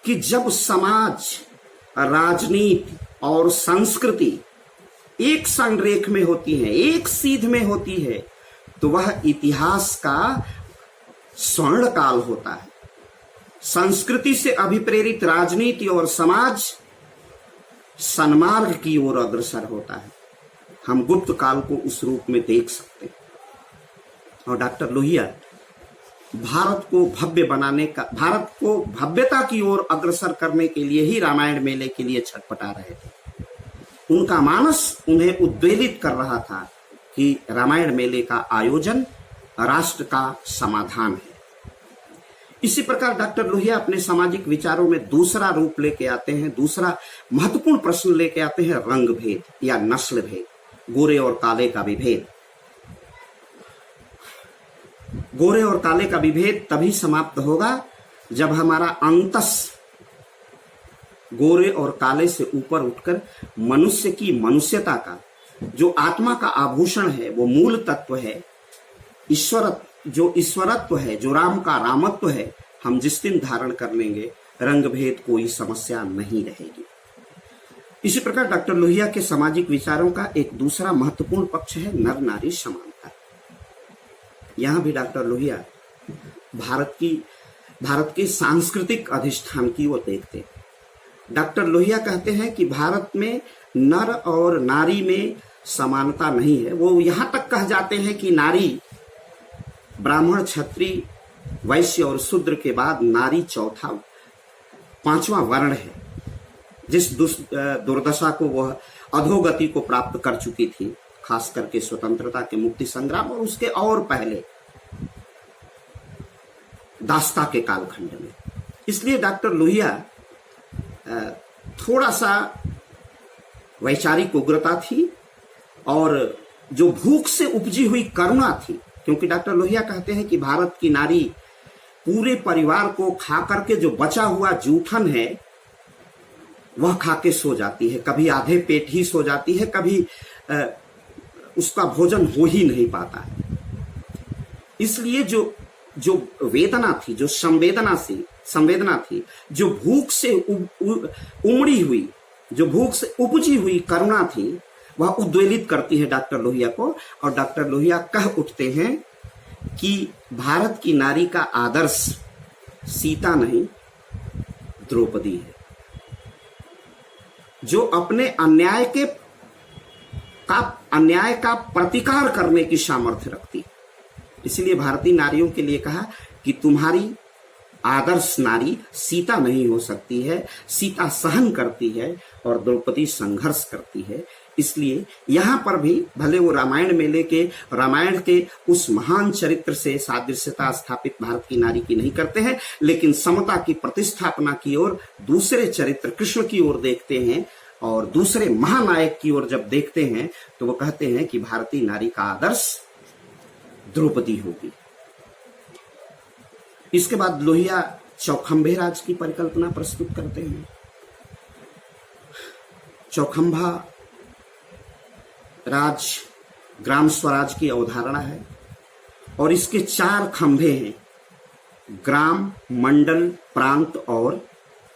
कि जब समाज, राजनीति और संस्कृति एक संरेख में होती है, एक सीध में होती है, तो वह इतिहास का स्वर्ण काल होता है। संस्कृति से अभिप्रेरित राजनीति और समाज सन्मार्ग की ओर अग्रसर होता है। हम गुप्त काल को उस रूप में देख सकते हैं। और डॉक्टर लोहिया भारत को भव्यता की ओर अग्रसर करने के लिए ही रामायण मेले के लिए छटपटा रहे थे। उनका मानस उन्हें उद्वेलित कर रहा था कि रामायण मेले का आयोजन राष्ट्र का समाधान है। इसी प्रकार डॉक्टर लोहिया अपने सामाजिक विचारों में दूसरा रूप लेके आते हैं, दूसरा महत्वपूर्ण प्रश्न लेके आते हैं, रंग भेद या नस्ल भेद, गोरे और काले का विभेद। गोरे और काले का विभेद तभी समाप्त होगा जब हमारा अंतस गोरे और काले से ऊपर उठकर मनुष्य की मनुष्यता का, जो आत्मा का आभूषण है, वो मूल तत्व है, ईश्वरत्व है, जो राम का रामत्व है, हम जिस दिन धारण कर लेंगे, रंग भेद कोई समस्या नहीं रहेगी। इसी प्रकार डॉक्टर लोहिया के सामाजिक विचारों का एक दूसरा महत्वपूर्ण पक्ष है नर नारी समानता। यहां भी डॉक्टर लोहिया भारत के सांस्कृतिक अधिष्ठान की ओर देखते हैं। डॉक्टर लोहिया कहते हैं कि भारत में नर और नारी में समानता नहीं है। वो यहां तक कह जाते हैं कि नारी ब्राह्मण, क्षत्रिय, वैश्य और शूद्र के बाद नारी पांचवा वर्ण है। जिस दुर्दशा को वह अधोगति को प्राप्त कर चुकी थी, खास करके स्वतंत्रता के मुक्ति संग्राम और उसके और पहले दास्ता के कालखंड में। इसलिए डॉक्टर लोहिया थोड़ा सा वैचारिक उग्रता थी और जो भूख से उपजी हुई करुणा थी, क्योंकि डॉक्टर लोहिया कहते हैं कि भारत की नारी पूरे परिवार को खा करके जो बचा हुआ जूठन है वह खा के सो जाती है, कभी आधे पेट ही सो जाती है, कभी उसका भोजन हो ही नहीं पाता है। इसलिए जो वेदना थी, जो संवेदना थी, जो भूख से उमड़ी हुई, जो भूख से उपजी हुई करुणा थी, वह उद्वेलित करती है डॉक्टर लोहिया को। और डॉक्टर लोहिया कह उठते हैं कि भारत की नारी का आदर्श सीता नहीं, द्रौपदी है, जो अपने अन्याय का प्रतिकार करने की सामर्थ्य रखती है। इसलिए भारतीय नारियों के लिए कहा कि तुम्हारी आदर्श नारी सीता नहीं हो सकती है। सीता सहन करती है और द्रौपदी संघर्ष करती है। इसलिए यहां पर भी भले वो रामायण के उस महान चरित्र से सादृश्यता स्थापित भारत की नारी की नहीं करते हैं, लेकिन समता की प्रतिस्थापना की ओर, दूसरे चरित्र कृष्ण की ओर देखते हैं और दूसरे महानायक की ओर जब देखते हैं तो वो कहते हैं कि भारतीय नारी का आदर्श द्रौपदी होगी। इसके बाद लोहिया चौखंभे राज की परिकल्पना प्रस्तुत करते हैं। चौखंभा राज ग्राम स्वराज की अवधारणा है और इसके 4 खंभे हैं: ग्राम, मंडल, प्रांत और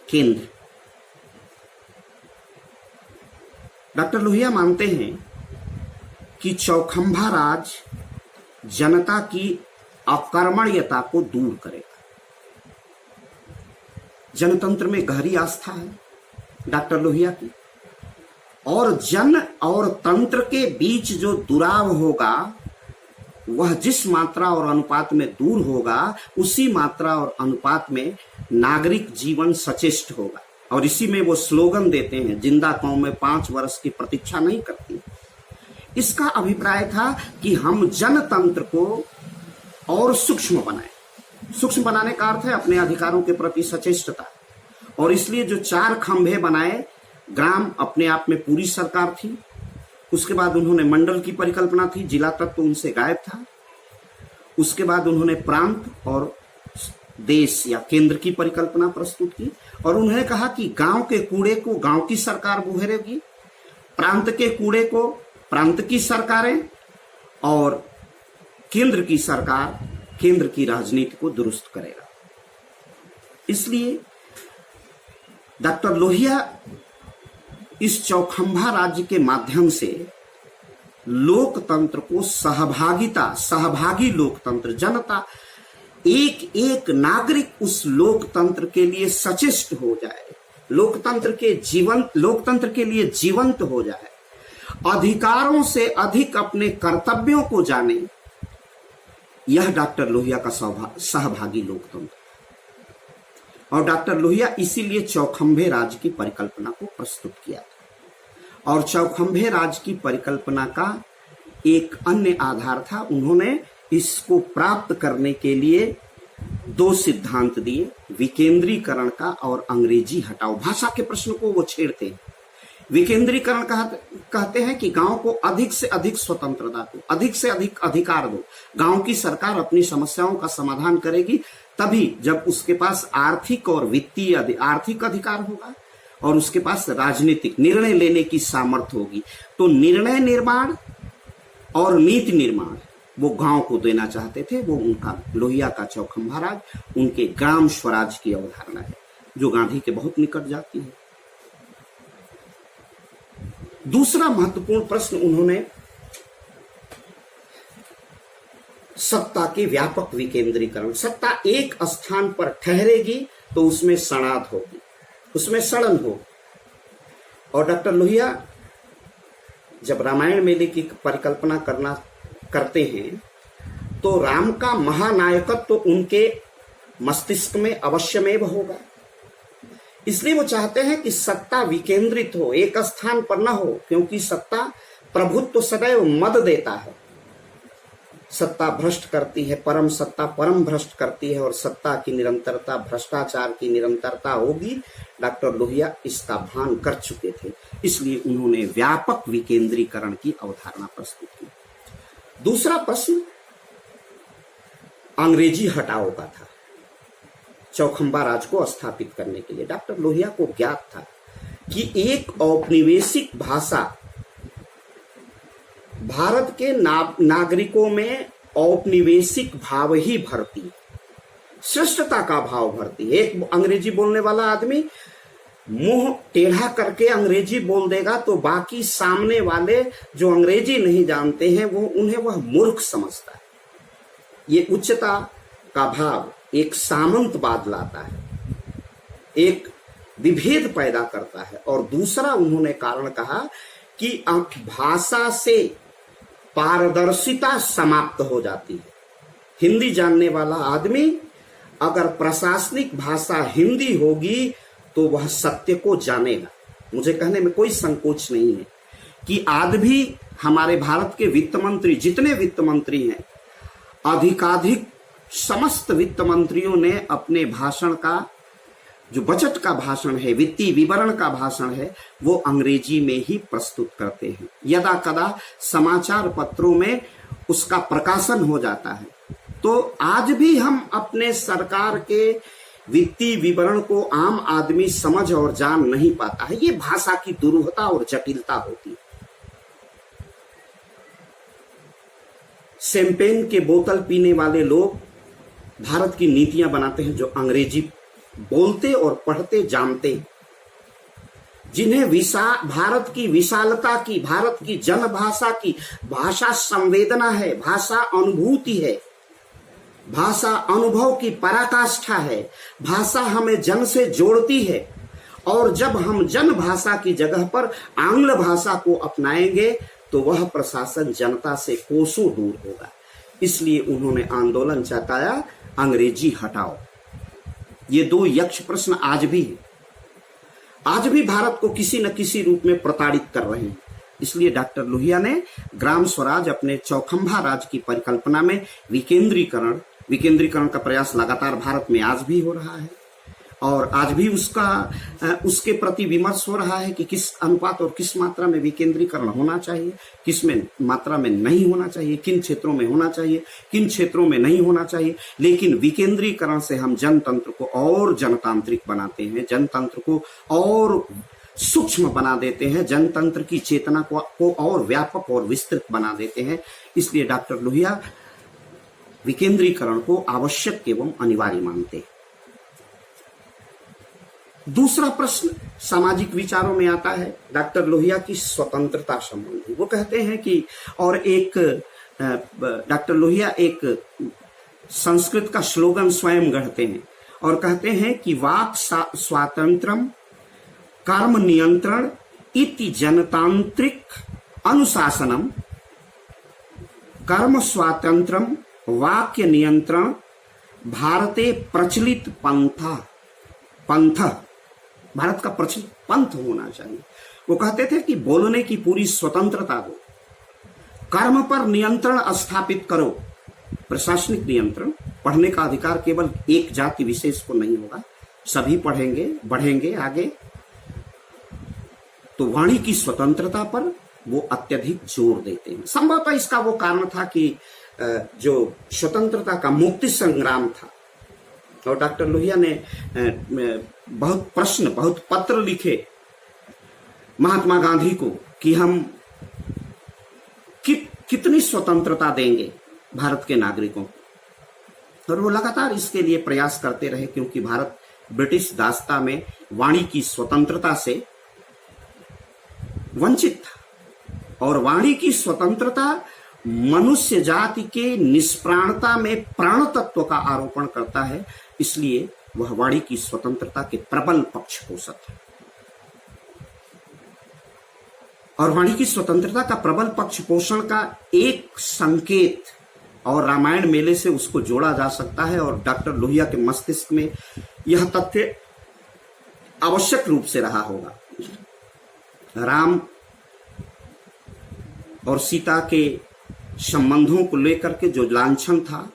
केंद्र। डॉक्टर लोहिया मानते हैं कि चौखंभा राज जनता की अकर्मण्यता को दूर करेगा। जनतंत्र में गहरी आस्था है डॉक्टर लोहिया की, और जन और तंत्र के बीच जो दुराव होगा वह जिस मात्रा और अनुपात में दूर होगा, उसी मात्रा और अनुपात में नागरिक जीवन सचेष्ट होगा। और इसी में वो स्लोगन देते हैं, जिंदा कौमें 5 वर्ष की प्रतीक्षा नहीं करती। इसका अभिप्राय था कि हम जनतंत्र को और सूक्ष्म बनाएं। सूक्ष्म बनाने का अर्थ है अपने अधिकारों के प्रति सचेष्टता। और इसलिए जो 4 खंभे बनाए, ग्राम अपने आप में पूरी सरकार थी। उसके बाद उन्होंने मंडल की परिकल्पना थी, जिला तक तो उनसे गायब था। उसके बाद उन्होंने प्रांत और देश या केंद्र की परिकल्पना प्रस्तुत की और उन्होंने कहा कि गांव के कूड़े को गांव की सरकार बुहेरेगी, प्रांत के कूड़े को प्रांत की सरकारें, और केंद्र की सरकार केंद्र की राजनीति को दुरुस्त करेगा। इसलिए डॉक्टर लोहिया इस चौखंभा राज्य के माध्यम से लोकतंत्र को सहभागी लोकतंत्र, जनता, एक एक नागरिक उस लोकतंत्र के लिए सचेष्ट हो जाए, लोकतंत्र के लिए जीवंत हो जाए, अधिकारों से अधिक अपने कर्तव्यों को जाने। यह डॉक्टर लोहिया का सहभागी लोकतंत्र। और डॉक्टर लोहिया इसीलिए चौखंभे राज्य की परिकल्पना को प्रस्तुत किया था। और चौखंभे राज्य की परिकल्पना का एक अन्य आधार था, उन्होंने इसको प्राप्त करने के लिए 2 सिद्धांत दिए, विकेंद्रीकरण का और अंग्रेजी हटाओ। भाषा के प्रश्न को वो छेड़ते हैं। विकेंद्रीकरण कहते हैं कि गांव को अधिक से अधिक स्वतंत्रता दो, अधिक से अधिक अधिकार दो। गांव की सरकार अपनी समस्याओं का समाधान करेगी तभी जब उसके पास आर्थिक और वित्तीय आर्थिक अधिकार होगा और उसके पास राजनीतिक निर्णय लेने की सामर्थ्य होगी। तो निर्णय निर्माण और नीति निर्माण वो गांव को देना चाहते थे। वो उनका लोहिया का चौखंभा राज, उनके ग्राम स्वराज की अवधारणा है जो गांधी के बहुत निकट जाती है। दूसरा महत्वपूर्ण प्रश्न उन्होंने सत्ता के व्यापक विकेंद्रीकरण। सत्ता एक स्थान पर ठहरेगी तो उसमें सड़ांध होगी, उसमें सड़न होगी। और डॉक्टर लोहिया जब रामायण मेले की परिकल्पना करते हैं तो राम का महानायकत्व तो उनके मस्तिष्क में अवश्यमेव होगा। इसलिए वो चाहते हैं कि सत्ता विकेंद्रित हो, एक स्थान पर न हो, क्योंकि सत्ता प्रभुत्व सदैव मद देता है। सत्ता भ्रष्ट करती है, परम सत्ता परम भ्रष्ट करती है और सत्ता की निरंतरता भ्रष्टाचार की निरंतरता होगी। डॉक्टर लोहिया इसका भान कर चुके थे, इसलिए उन्होंने व्यापक विकेंद्रीकरण की अवधारणा प्रस्तुत की। दूसरा प्रश्न अंग्रेजी हटाओ का था। चौखंबा राज को स्थापित करने के लिए डॉक्टर लोहिया को ज्ञात था कि एक औपनिवेशिक भाषा भारत के नागरिकों में औपनिवेशिक भाव ही भरती, श्रेष्ठता का भाव भरती। एक अंग्रेजी बोलने वाला आदमी मुंह टेढ़ा करके अंग्रेजी बोल देगा तो बाकी सामने वाले जो अंग्रेजी नहीं जानते हैं उन्हें वह मूर्ख समझता है। ये उच्चता का भाव एक सामंतवाद लाता है, एक विभेद पैदा करता है। और दूसरा उन्होंने कारण कहा कि भाषा से पारदर्शिता समाप्त हो जाती है। हिंदी जानने वाला आदमी अगर प्रशासनिक भाषा हिंदी होगी तो वह सत्य को जानेगा। मुझे कहने में कोई संकोच नहीं है कि आज भी हमारे भारत के वित्त मंत्री, जितने वित्त मंत्री हैं, अधिकाधिक समस्त वित्त मंत्रियों ने अपने भाषण का, जो बजट का भाषण है, वित्तीय विवरण का भाषण है, वो अंग्रेजी में ही प्रस्तुत करते हैं। यदा कदा समाचार पत्रों में उसका प्रकाशन हो जाता है। तो आज भी हम अपने सरकार के वित्तीय विवरण को आम आदमी समझ और जान नहीं पाता है। ये भाषा की दुरूहता और जटिलता होती है। शैंपेन के बोतल पीने वाले लोग भारत की नीतियां बनाते हैं जो अंग्रेजी बोलते और पढ़ते जानते हैं, जिन्हें भारत की विशालता की, भारत की जनभाषा की, भाषा संवेदना है, भाषा अनुभूति है, भाषा अनुभव की पराकाष्ठा है। भाषा हमें जन से जोड़ती है और जब हम जन भाषा की जगह पर आंग्ल भाषा को अपनाएंगे तो वह प्रशासन जनता से कोसों दूर होगा। इसलिए उन्होंने आंदोलन चलाया, अंग्रेजी हटाओ। ये दो यक्ष प्रश्न आज भी है, आज भी भारत को किसी न किसी रूप में प्रताड़ित कर रहे हैं। इसलिए डॉक्टर लोहिया ने ग्राम स्वराज अपने चौखंबा राज की परिकल्पना में विकेंद्रीकरण का प्रयास लगातार भारत में आज भी हो रहा है, और आज भी उसके प्रति विमर्श हो रहा है कि किस अनुपात और किस मात्रा में विकेंद्रीकरण होना चाहिए, किस में मात्रा में नहीं होना चाहिए, किन क्षेत्रों में होना चाहिए, किन क्षेत्रों में नहीं होना चाहिए। लेकिन विकेंद्रीकरण से हम जनतंत्र को और जनतांत्रिक बनाते हैं, जनतंत्र को और सूक्ष्म बना देते हैं, जनतंत्र की चेतना को और व्यापक और विस्तृत बना देते हैं। इसलिए डॉक्टर लोहिया विकेंद्रीकरण को आवश्यक एवं अनिवार्य मानते हैं। दूसरा प्रश्न सामाजिक विचारों में आता है डॉक्टर लोहिया की स्वतंत्रता संबंधी। वो कहते हैं कि डॉक्टर लोहिया एक संस्कृत का स्लोगन स्वयं गढ़ते हैं और कहते हैं कि वाक् स्वातंत्र्यम कर्म नियंत्रण इति जनतांत्रिक अनुशासनम, कर्म स्वातंत्र्यम वाक्य नियंत्रण भारते प्रचलित पंथ, भारत का प्रचलित पंथ होना चाहिए। वो कहते थे कि बोलने की पूरी स्वतंत्रता दो, कर्म पर नियंत्रण स्थापित करो, प्रशासनिक नियंत्रण, पढ़ने का अधिकार केवल एक जाति विशेष को नहीं होगा, सभी पढ़ेंगे बढ़ेंगे आगे। तो वाणी की स्वतंत्रता पर वो अत्यधिक जोर देते हैं। संभवतः इसका वो कारण था कि जो स्वतंत्रता का मुक्ति संग्राम था, और डॉक्टर लोहिया ने बहुत पत्र लिखे महात्मा गांधी को कि हम कितनी स्वतंत्रता देंगे भारत के नागरिकों को, और वो लगातार इसके लिए प्रयास करते रहे, क्योंकि भारत ब्रिटिश दासता में वाणी की स्वतंत्रता से वंचित था, और वाणी की स्वतंत्रता मनुष्य जाति के निष्प्राणता में प्राण तत्व का आरोपण करता है। इसलिए वह वाणी की स्वतंत्रता के प्रबल पक्षपोषक है, और वाणी की स्वतंत्रता का प्रबल पक्षपोषण का एक संकेत और रामायण मेले से उसको जोड़ा जा सकता है। और डॉक्टर लोहिया के मस्तिष्क में यह तथ्य आवश्यक रूप से रहा होगा। राम और सीता के संबंधों को लेकर के जो लांछन था,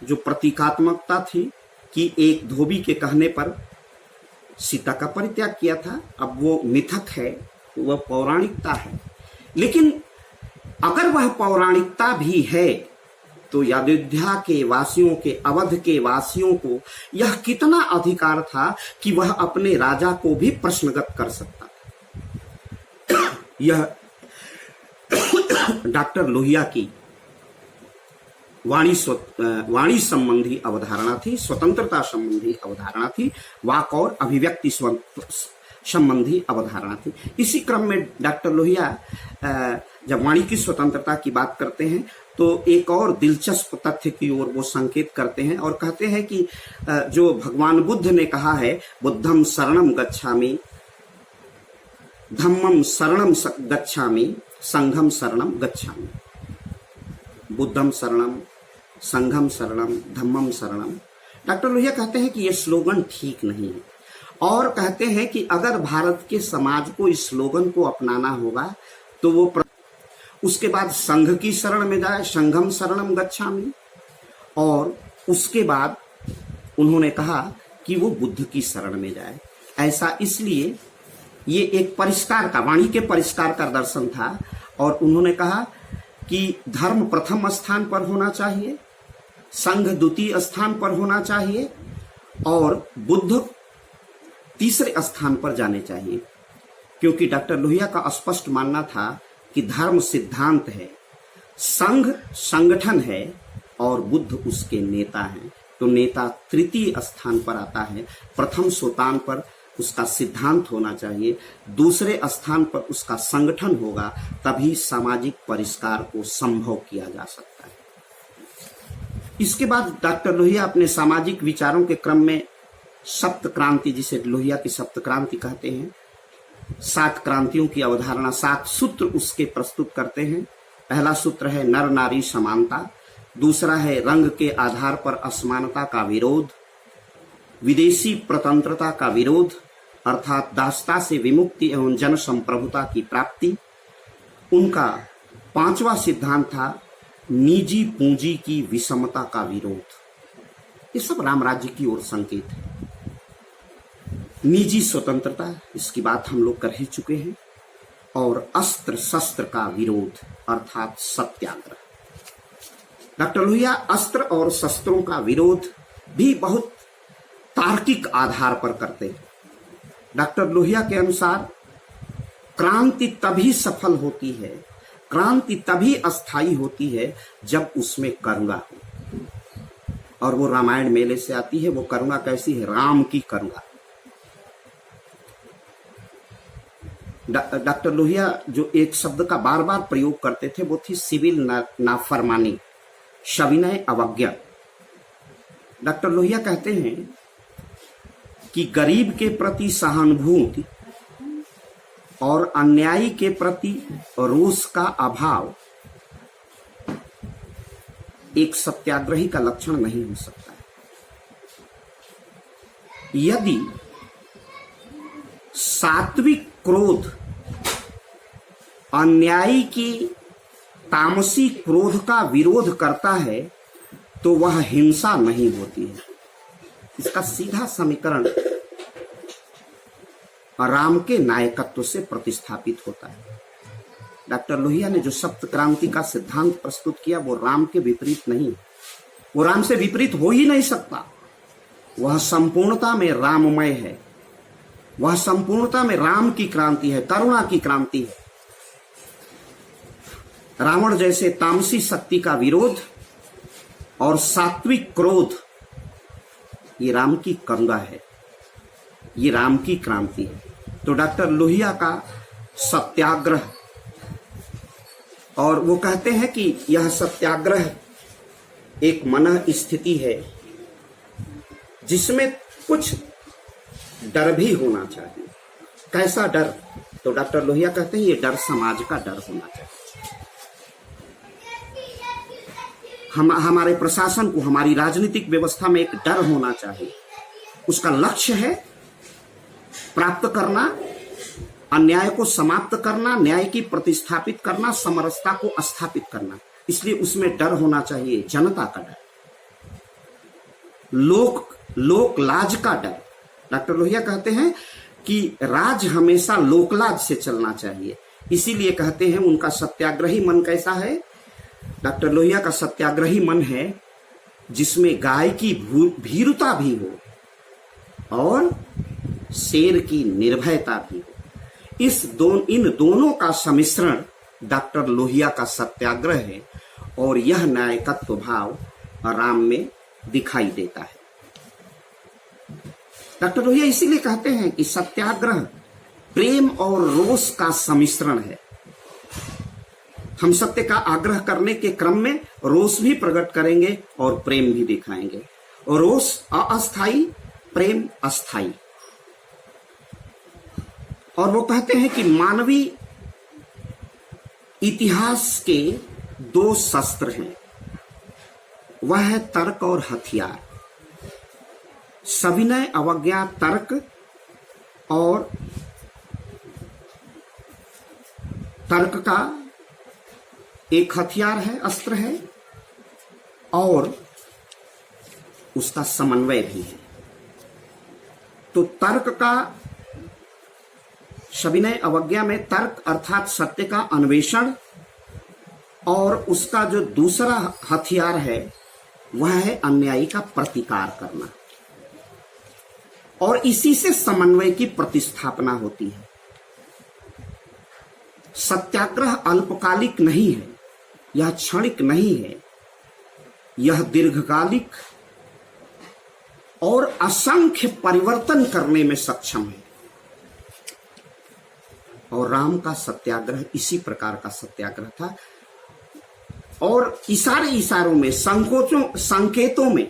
जो प्रतीकात्मकता थी कि एक धोबी के कहने पर सीता का परित्याग किया था, अब वो मिथक है, वह पौराणिकता है। लेकिन अगर वह पौराणिकता भी है तो अयोध्या के वासियों के, अवध के वासियों को यह कितना अधिकार था कि वह अपने राजा को भी प्रश्नगत कर सकता था। यह डॉक्टर लोहिया की वाणी संबंधी अवधारणा थी, स्वतंत्रता संबंधी अवधारणा थी, वाक और अभिव्यक्ति संबंधी अवधारणा थी। इसी क्रम में डॉक्टर लोहिया जब वाणी की स्वतंत्रता की बात करते हैं तो एक और दिलचस्प तथ्य की ओर वो संकेत करते हैं और कहते हैं कि जो भगवान बुद्ध ने कहा है, बुद्धम शरणम गच्छामि, धम्मम शरणम गच्छामि, संघम शरणम गच्छामि। बुद्धम शरणम, संघम शरणम, धम्मम शरणम। डॉक्टर लोहिया कहते हैं कि यह स्लोगन ठीक नहीं है, और कहते हैं कि अगर भारत के समाज को इस स्लोगन को अपनाना होगा तो वो उसके बाद संघ की शरण में जाए, संघम शरणम गच्छामि, और उसके बाद उन्होंने कहा कि वो बुद्ध की शरण में जाए। ऐसा इसलिए ये एक परिष्कार का, वाणी के परिष्कार का दर्शन था, और उन्होंने कहा कि धर्म प्रथम स्थान पर होना चाहिए, संघ द्वितीय स्थान पर होना चाहिए, और बुद्ध तीसरे स्थान पर जाने चाहिए। क्योंकि डॉक्टर लोहिया का स्पष्ट मानना था कि धर्म सिद्धांत है, संघ संगठन है, और बुद्ध उसके नेता हैं। तो नेता तृतीय स्थान पर आता है, प्रथम सोपान पर उसका सिद्धांत होना चाहिए, दूसरे स्थान पर उसका संगठन होगा, तभी सामाजिक परिष्कार को संभव किया जा सकता है। इसके बाद डॉक्टर लोहिया अपने सामाजिक विचारों के क्रम में सप्त क्रांति, जिसे लोहिया की सप्त क्रांति कहते हैं, 7 क्रांतियों की अवधारणा, 7 सूत्र उसके प्रस्तुत करते हैं। पहला सूत्र है नर नारी समानता, दूसरा है रंग के आधार पर असमानता का विरोध, विदेशी प्रतंत्रता का विरोध अर्थात दासता से विमुक्ति एवं जन संप्रभुता की प्राप्ति। उनका पांचवा सिद्धांत था निजी पूंजी की विषमता का विरोध। ये सब राम राज्य की ओर संकेत है। निजी स्वतंत्रता, इसकी बात हम लोग कर ही चुके हैं, और अस्त्र शस्त्र का विरोध अर्थात सत्याग्रह। डॉक्टर लोहिया अस्त्र और शस्त्रों का विरोध भी बहुत तार्किक आधार पर करते हैं। डॉक्टर लोहिया के अनुसार क्रांति तभी सफल होती है, क्रांति तभी अस्थायी होती है जब उसमें करुणा हो, और वो रामायण मेले से आती है। वो करुणा कैसी है? राम की करुणा। डॉक्टर लोहिया जो एक शब्द का बार बार प्रयोग करते थे वो थी सिविल नाफरमानी, सविनय अवज्ञा। डॉक्टर लोहिया कहते हैं कि गरीब के प्रति सहानुभूति और अन्यायी के प्रति रोष का अभाव एक सत्याग्रही का लक्षण नहीं हो सकता है। यदि सात्विक क्रोध अन्यायी की तामसी क्रोध का विरोध करता है तो वह हिंसा नहीं होती है। इसका सीधा समीकरण राम के नायकत्व से प्रतिस्थापित होता है। डॉक्टर लोहिया ने जो सप्त क्रांति का सिद्धांत प्रस्तुत किया वो राम के विपरीत नहीं, वो राम से विपरीत हो ही नहीं सकता। वह संपूर्णता में राममय है, वह संपूर्णता में राम की क्रांति है, करुणा की क्रांति है। रावण जैसे तामसी शक्ति का विरोध और सात्विक क्रोध, ये राम की करुणा है, ये राम की क्रांति है। तो डॉक्टर लोहिया का सत्याग्रह, और वो कहते हैं कि यह सत्याग्रह एक मन स्थिति है जिसमें कुछ डर भी होना चाहिए। कैसा डर? तो डॉक्टर लोहिया कहते हैं ये डर समाज का डर होना चाहिए। हमारे प्रशासन को, हमारी राजनीतिक व्यवस्था में एक डर होना चाहिए। उसका लक्ष्य है प्राप्त करना, अन्याय को समाप्त करना, न्याय की प्रतिस्थापित करना, समरसता को स्थापित करना। इसलिए उसमें डर होना चाहिए, जनता का डर, लोक लाज का डर। डॉक्टर लोहिया कहते हैं कि राज हमेशा लोकलाज से चलना चाहिए। इसीलिए कहते हैं उनका सत्याग्रही मन कैसा है? डॉक्टर लोहिया का सत्याग्रही मन है जिसमें गाय की भीरुता भी हो और शेर की निर्भयता भी हो। इन दोनों का सम्मिश्रण डॉक्टर लोहिया का सत्याग्रह है, और यह नायकत्व भाव राम में दिखाई देता है। डॉक्टर लोहिया इसीलिए कहते हैं कि सत्याग्रह प्रेम और रोष का सम्मिश्रण है। हम सत्य का आग्रह करने के क्रम में रोष भी प्रकट करेंगे और प्रेम भी दिखाएंगे। और रोष अस्थाई, प्रेम अस्थाई। और वो कहते हैं कि मानवीय इतिहास के दो शस्त्र हैं, वह है तर्क और हथियार। सविनय अवज्ञा तर्क और तर्क का एक हथियार है, अस्त्र है, और उसका समन्वय भी है। तो तर्क का, सविनय अवज्ञा में तर्क अर्थात सत्य का अन्वेषण, और उसका जो दूसरा हथियार है वह है अन्यायी का प्रतिकार करना, और इसी से समन्वय की प्रतिस्थापना होती है। सत्याग्रह अल्पकालिक नहीं है, यह क्षणिक नहीं है, यह दीर्घकालिक और असंख्य परिवर्तन करने में सक्षम है। और राम का सत्याग्रह इसी प्रकार का सत्याग्रह था। और इशारों में, संकेतों में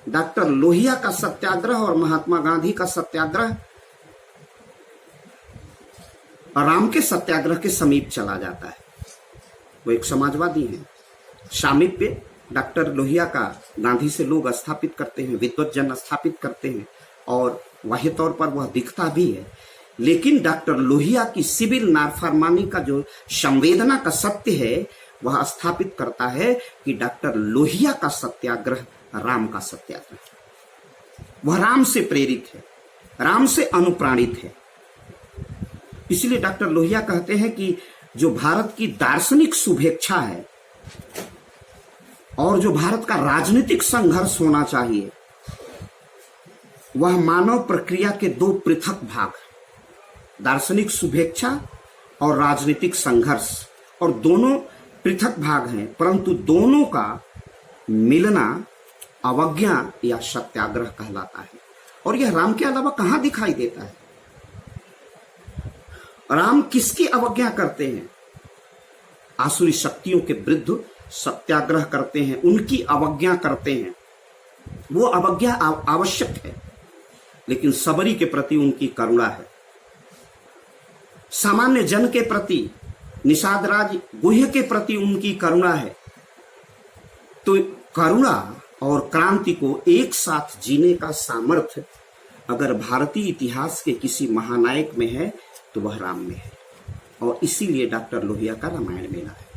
डॉक्टर लोहिया का सत्याग्रह और महात्मा गांधी का सत्याग्रह राम के सत्याग्रह के समीप चला जाता है। वो एक समाजवादी हैं, सामीप्य डॉक्टर लोहिया का गांधी से लोग स्थापित करते हैं, विद्वज्जन स्थापित करते हैं और बाह्य तौर पर वह दिखता भी है। लेकिन डॉक्टर लोहिया की सिविल नाफरमानी का जो संवेदना का सत्य है वह स्थापित करता है कि डॉक्टर लोहिया का सत्याग्रह राम का सत्याग्रह है। वह राम से प्रेरित है, राम से अनुप्राणित है। इसलिए डॉक्टर लोहिया कहते हैं कि जो भारत की दार्शनिक शुभेच्छा है और जो भारत का राजनीतिक संघर्ष होना चाहिए वह मानव प्रक्रिया के दो पृथक भाग, दार्शनिक शुभेच्छा और राजनीतिक संघर्ष, और दोनों पृथक भाग हैं, परंतु दोनों का मिलना अवज्ञा या सत्याग्रह कहलाता है। और यह राम के अलावा कहां दिखाई देता है? राम किसकी अवज्ञा करते हैं? आसुरी शक्तियों के विरुद्ध सत्याग्रह करते हैं, उनकी अवज्ञा करते हैं। वो अवज्ञा आवश्यक है, लेकिन सबरी के प्रति उनकी करुणा है, सामान्य जन के प्रति, निषादराज गुह्य के प्रति उनकी करुणा है। तो करुणा और क्रांति को एक साथ जीने का सामर्थ्य अगर भारतीय इतिहास के किसी महानायक में है तो वह राम में है, और इसीलिए डॉक्टर लोहिया का रामायण मेला है।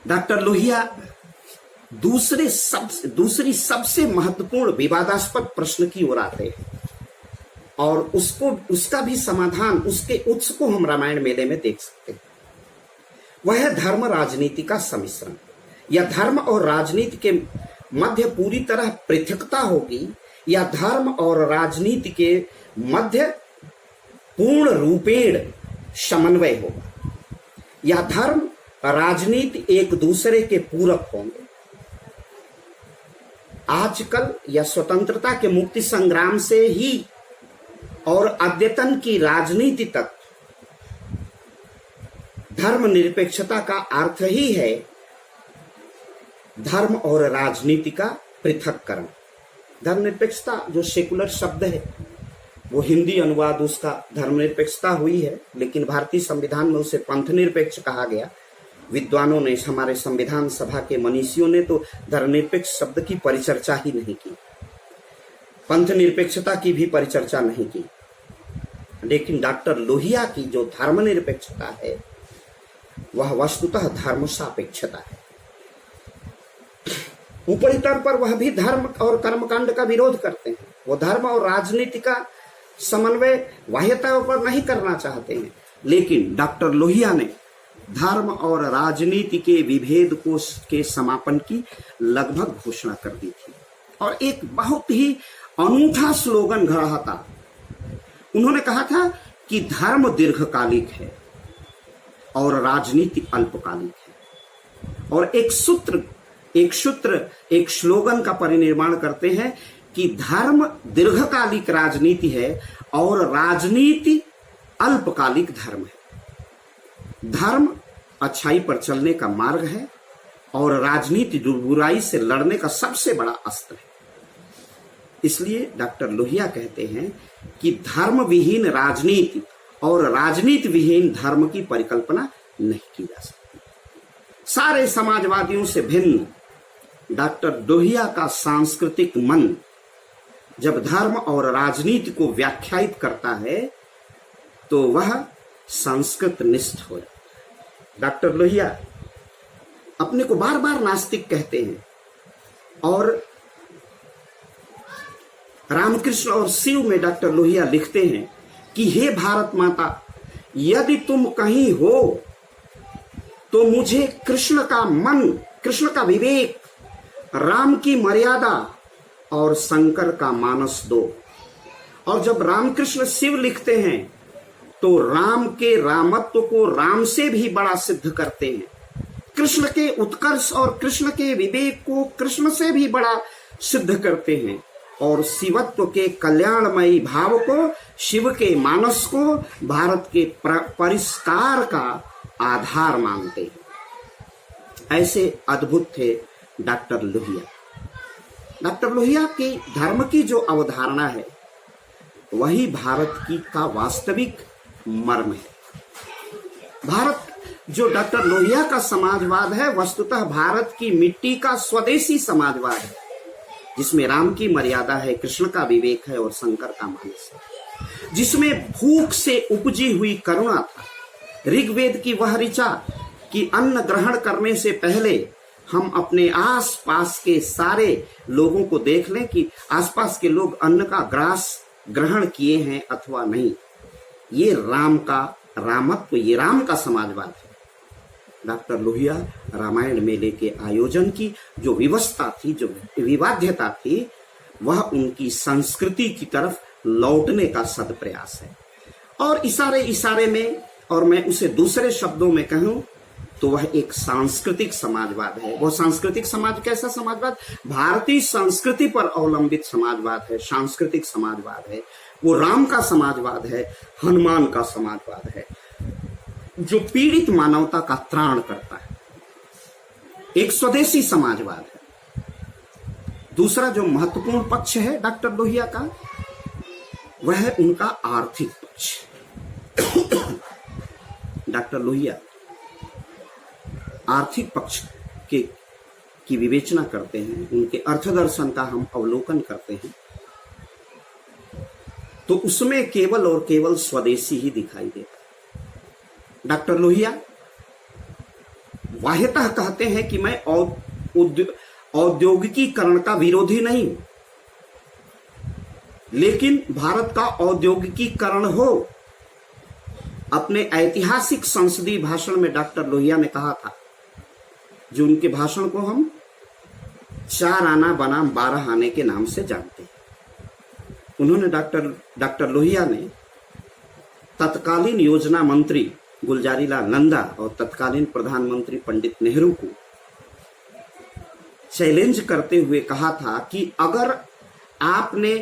डॉक्टर लोहिया दूसरी सबसे महत्वपूर्ण विवादास्पद प्रश्न की ओर आते हैं और उसका भी समाधान, उसके उत्स को हम रामायण मेले में देख सकते हैं। वह है धर्म राजनीति का सम्मिश्रण। या धर्म और राजनीति के मध्य पूरी तरह पृथकता होगी, या धर्म और राजनीति के मध्य पूर्ण रूपेण समन्वय होगा, या धर्म राजनीति एक दूसरे के पूरक होंगे। आजकल या स्वतंत्रता के मुक्ति संग्राम से ही और अद्यतन की राजनीति तक धर्मनिरपेक्षता का अर्थ ही है धर्म और राजनीति का पृथक्करण। धर्मनिरपेक्षता जो सेकुलर शब्द है वो हिंदी अनुवाद उसका धर्मनिरपेक्षता हुई है, लेकिन भारतीय संविधान में उसे पंथ निरपेक्ष कहा गया। विद्वानों ने, हमारे संविधान सभा के मनीषियों ने तो धर्मनिरपेक्ष शब्द की परिचर्चा ही नहीं की, पंथ निरपेक्षता की भी परिचर्चा नहीं की। लेकिन डॉक्टर लोहिया की जो धर्मनिरपेक्षता है वह वस्तुतः धर्म सापेक्षता है। ऊपरी तौर पर वह भी धर्म और कर्मकांड का विरोध करते हैं, वो धर्म और राजनीति का समन्वय बाह्य तौर पर नहीं करना चाहते हैं। लेकिन डॉक्टर लोहिया ने धर्म और राजनीति के विभेद को के समापन की लगभग घोषणा कर दी थी और एक बहुत ही अनूठा स्लोगन गढ़ा था। उन्होंने कहा था कि धर्म दीर्घकालिक है और राजनीति अल्पकालिक है, और एक स्लोगन का परिनिर्माण करते हैं कि धर्म दीर्घकालिक राजनीति है और राजनीति अल्पकालिक धर्म है। धर्म अच्छाई पर चलने का मार्ग है और राजनीति बुराई से लड़ने का सबसे बड़ा अस्त्र है। इसलिए डॉक्टर लोहिया कहते हैं कि धर्म विहीन राजनीति और राजनीति विहीन धर्म की परिकल्पना नहीं की जा सकती। सारे समाजवादियों से भिन्न डॉक्टर लोहिया का सांस्कृतिक मन जब धर्म और राजनीति को व्याख्यायित करता है तो वह संस्कृत निष्ठ हो जाता है। डॉक्टर लोहिया अपने को बार बार नास्तिक कहते हैं और रामकृष्ण और शिव में डॉक्टर लोहिया लिखते हैं कि हे भारत माता, यदि तुम कहीं हो तो मुझे कृष्ण का मन, कृष्ण का विवेक, राम की मर्यादा और शंकर का मानस दो। और जब रामकृष्ण शिव लिखते हैं तो राम के रामत्व को राम से भी बड़ा सिद्ध करते हैं, कृष्ण के उत्कर्ष और कृष्ण के विवेक को कृष्ण से भी बड़ा सिद्ध करते हैं, और शिवत्व के कल्याणमयी भाव को, शिव के मानस को भारत के परिष्कार का आधार मानते हैं। ऐसे अद्भुत थे डॉक्टर लोहिया। डॉक्टर लोहिया की धर्म की जो अवधारणा है वही भारत की का वास्तविक मर्म है। भारत जो डॉक्टर लोहिया का समाजवाद है वस्तुतः भारत की मिट्टी का स्वदेशी समाजवाद है, जिसमें राम की मर्यादा है, कृष्ण का विवेक है और शंकर का मानस है, जिसमें भूख से उपजी हुई करुणा था, ऋग्वेद की वह ऋचा कि अन्न ग्रहण करने से पहले हम अपने आसपास के सारे लोगों को देख लें कि आसपास के लोग अन्न का ग्रास ग्रहण किए हैं अथवा नहीं। ये राम का रामत्व, ये राम का समाजवाद है। डॉक्टर लोहिया रामायण मेले के आयोजन की जो व्यवस्था थी, जो विवाध्यता थी, वह उनकी संस्कृति की तरफ लौटने का सदप्रयास है। और इशारे इशारे में, और मैं उसे दूसरे शब्दों में कहूं तो वह एक सांस्कृतिक समाजवाद है। वह सांस्कृतिक समाज कैसा समाजवाद? भारतीय संस्कृति पर अवलंबित समाजवाद है, सांस्कृतिक समाजवाद है। वो राम का समाजवाद है, हनुमान का समाजवाद है, जो पीड़ित मानवता का त्राण करता है। एक स्वदेशी समाजवाद है। दूसरा जो महत्वपूर्ण पक्ष है डॉक्टर लोहिया का, वह है उनका आर्थिक पक्ष। डॉक्टर लोहिया आर्थिक पक्ष की विवेचना करते हैं, उनके अर्थदर्शन का हम अवलोकन करते हैं, तो उसमें केवल और केवल स्वदेशी ही दिखाई देता है। डॉक्टर लोहिया बाह्यतः कहते हैं कि मैं औद्योगिकीकरण का विरोधी नहीं हूं, लेकिन भारत का औद्योगिकीकरण हो। अपने ऐतिहासिक संसदीय भाषण में डॉक्टर लोहिया ने कहा था, जो उनके भाषण को हम 4 आना बनाम 12 आने के नाम से जानते हैं। उन्होंने डॉक्टर लोहिया ने तत्कालीन योजना मंत्री गुलजारीलाल नंदा और तत्कालीन प्रधानमंत्री पंडित नेहरू को चैलेंज करते हुए कहा था कि अगर आपने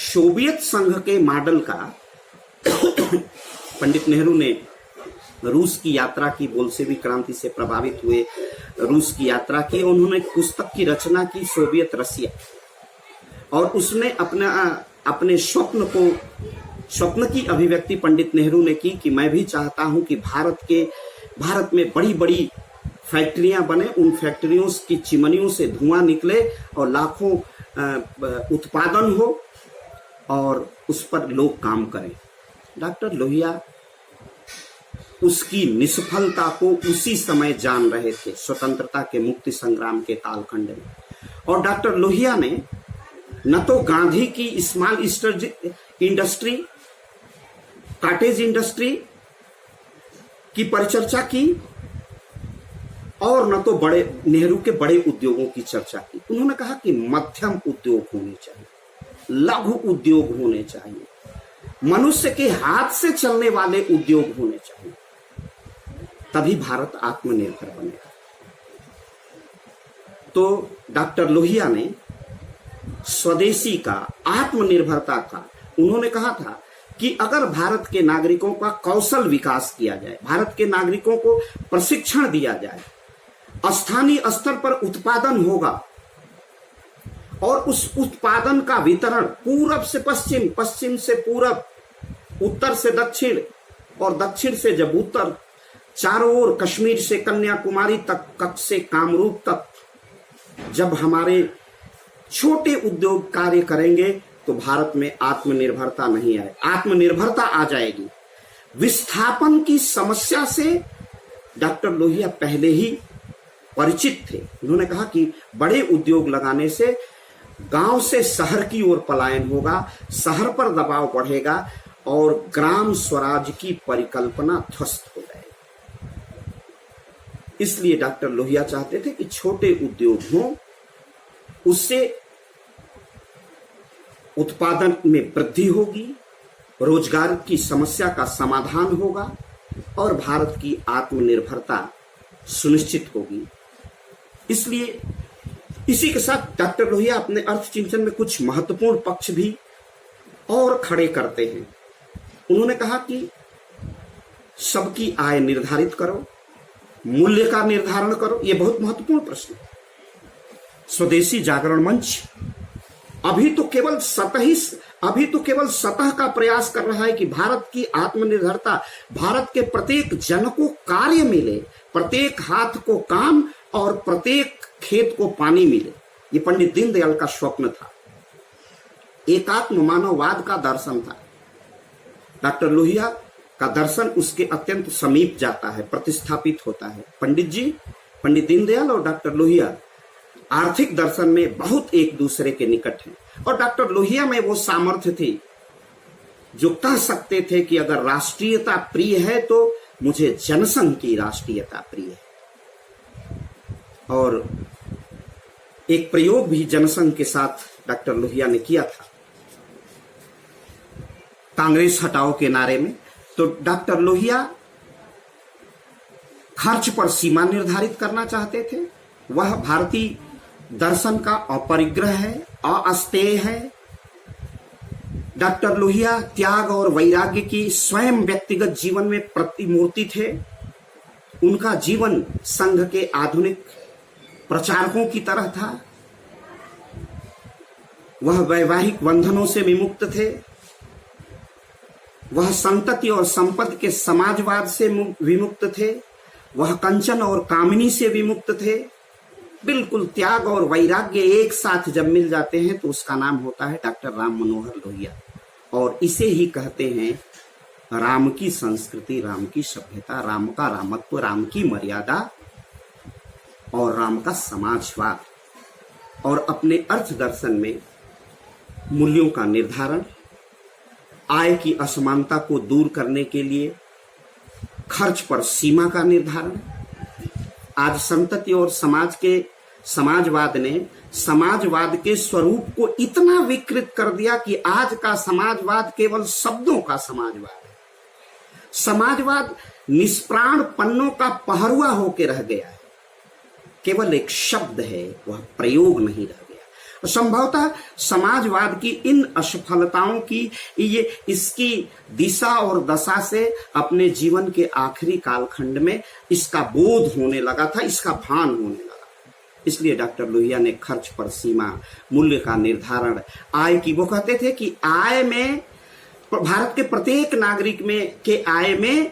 सोवियत संघ के मॉडल का पंडित नेहरू ने रूस की यात्रा की, बोल्शेविक क्रांति से प्रभावित हुए रूस की यात्रा की, उन्होंने पुस्तक की रचना की सोवियत रसिया, और उसमें अपने स्वप्न की अभिव्यक्ति पंडित नेहरू ने की कि मैं भी चाहता हूं कि भारत में बड़ी बड़ी फैक्ट्रियां बने, उन फैक्ट्रियों की चिमनियों से धुआं निकले और लाखों उत्पादन हो और उस पर लोग काम करें। डॉक्टर लोहिया उसकी निष्फलता को उसी समय जान रहे थे, स्वतंत्रता के मुक्ति संग्राम के कालखंड में। और डॉक्टर लोहिया ने न तो गांधी की स्मॉल इंडस्ट्री, कॉटेज इंडस्ट्री की परिचर्चा की, और न तो नेहरू के बड़े उद्योगों की चर्चा की। उन्होंने कहा कि मध्यम उद्योग होने चाहिए, लघु उद्योग होने चाहिए, मनुष्य के हाथ से चलने वाले उद्योग होने चाहिए, तभी भारत आत्मनिर्भर बनेगा। तो डॉक्टर लोहिया ने स्वदेशी का, आत्मनिर्भरता का, उन्होंने कहा था कि अगर भारत के नागरिकों का कौशल विकास किया जाए, भारत के नागरिकों को प्रशिक्षण दिया जाए, स्थानीय स्तर पर उत्पादन होगा और उस उत्पादन का वितरण पूरब से पश्चिम, पश्चिम से पूरब, उत्तर से दक्षिण और दक्षिण से जब उत्तर, चारों ओर कश्मीर से कन्याकुमारी तक, कच्छ से कामरूप तक, जब हमारे छोटे उद्योग कार्य करेंगे तो भारत में आत्मनिर्भरता नहीं आए, आत्मनिर्भरता आ जाएगी। विस्थापन की समस्या से डॉक्टर लोहिया पहले ही परिचित थे। उन्होंने कहा कि बड़े उद्योग लगाने से गांव से शहर की ओर पलायन होगा, शहर पर दबाव बढ़ेगा और ग्राम स्वराज की परिकल्पना ध्वस्त हो जाएगी। इसलिए डॉक्टर लोहिया चाहते थे कि छोटे उद्योग हों, उससे उत्पादन में वृद्धि होगी, रोजगार की समस्या का समाधान होगा और भारत की आत्मनिर्भरता सुनिश्चित होगी। इसलिए इसी के साथ डॉक्टर लोहिया अपने अर्थचिंतन में कुछ महत्वपूर्ण पक्ष भी और खड़े करते हैं। उन्होंने कहा कि सबकी आय निर्धारित करो, मूल्य का निर्धारण करो। यह बहुत महत्वपूर्ण प्रश्न है। स्वदेशी जागरण मंच अभी तो केवल सतही अभी तो केवल सतह का प्रयास कर रहा है कि भारत की आत्मनिर्भरता, भारत के प्रत्येक जन को कार्य मिले, प्रत्येक हाथ को काम और प्रत्येक खेत को पानी मिले। ये पंडित दीनदयाल का स्वप्न था, एकात्म मानववाद का दर्शन था। डॉक्टर लोहिया का दर्शन उसके अत्यंत समीप जाता है, प्रतिस्थापित होता है। पंडित दीनदयाल और डॉक्टर लोहिया आर्थिक दर्शन में बहुत एक दूसरे के निकट हैं। और डॉक्टर लोहिया में वो सामर्थ्य थी जो कह सकते थे कि अगर राष्ट्रीयता प्रिय है तो मुझे जनसंघ की राष्ट्रीयता प्रिय है। और एक प्रयोग भी जनसंघ के साथ डॉक्टर लोहिया ने किया था, कांग्रेस हटाओ के नारे में। तो डॉक्टर लोहिया खर्च पर सीमा निर्धारित करना चाहते थे। वह भारतीय दर्शन का अपरिग्रह है, अस्तेय है। डॉक्टर लोहिया त्याग और वैराग्य की स्वयं व्यक्तिगत जीवन में प्रतिमूर्ति थे। उनका जीवन संघ के आधुनिक प्रचारकों की तरह था। वह वैवाहिक बंधनों से विमुक्त थे। वह संतति और संपत्ति के समाजवाद से विमुक्त थे। वह कंचन और कामिनी से विमुक्त थे। बिल्कुल त्याग और वैराग्य एक साथ जब मिल जाते हैं तो उसका नाम होता है डॉक्टर राम मनोहर लोहिया। और इसे ही कहते हैं राम की संस्कृति, राम की सभ्यता, राम का रामत्व, राम की मर्यादा और राम का समाजवाद। और अपने अर्थ दर्शन में मूल्यों का निर्धारण, आय की असमानता को दूर करने के लिए खर्च पर सीमा का निर्धारण। आज संतति और समाजवाद ने समाजवाद के स्वरूप को इतना विकृत कर दिया कि आज का समाजवाद केवल शब्दों का समाजवाद है। समाजवाद निष्प्राण पन्नों का पहरुआ होकर रह गया है, केवल एक शब्द है, वह प्रयोग नहीं रह गया। संभवतः समाजवाद की इन असफलताओं की इसकी दिशा और दशा से अपने जीवन के आखिरी कालखंड में इसका बोध होने लगा था, इसका भान होने लगा। इसलिए डॉक्टर लोहिया ने खर्च पर सीमा, मूल्य का निर्धारण, आय की, वो कहते थे कि आय में, भारत के प्रत्येक नागरिक में के आय में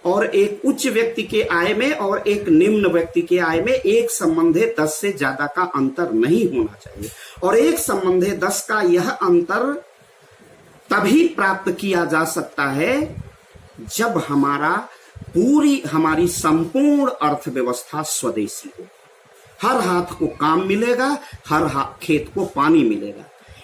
और एक उच्च व्यक्ति के आय में और एक निम्न व्यक्ति के आय में एक संबंधे 10 से ज्यादा का अंतर नहीं होना चाहिए। और एक संबंधे 10 का यह अंतर तभी प्राप्त किया जा सकता है जब हमारी संपूर्ण अर्थव्यवस्था स्वदेशी हो। हर हाथ को काम मिलेगा, हर खेत को पानी मिलेगा।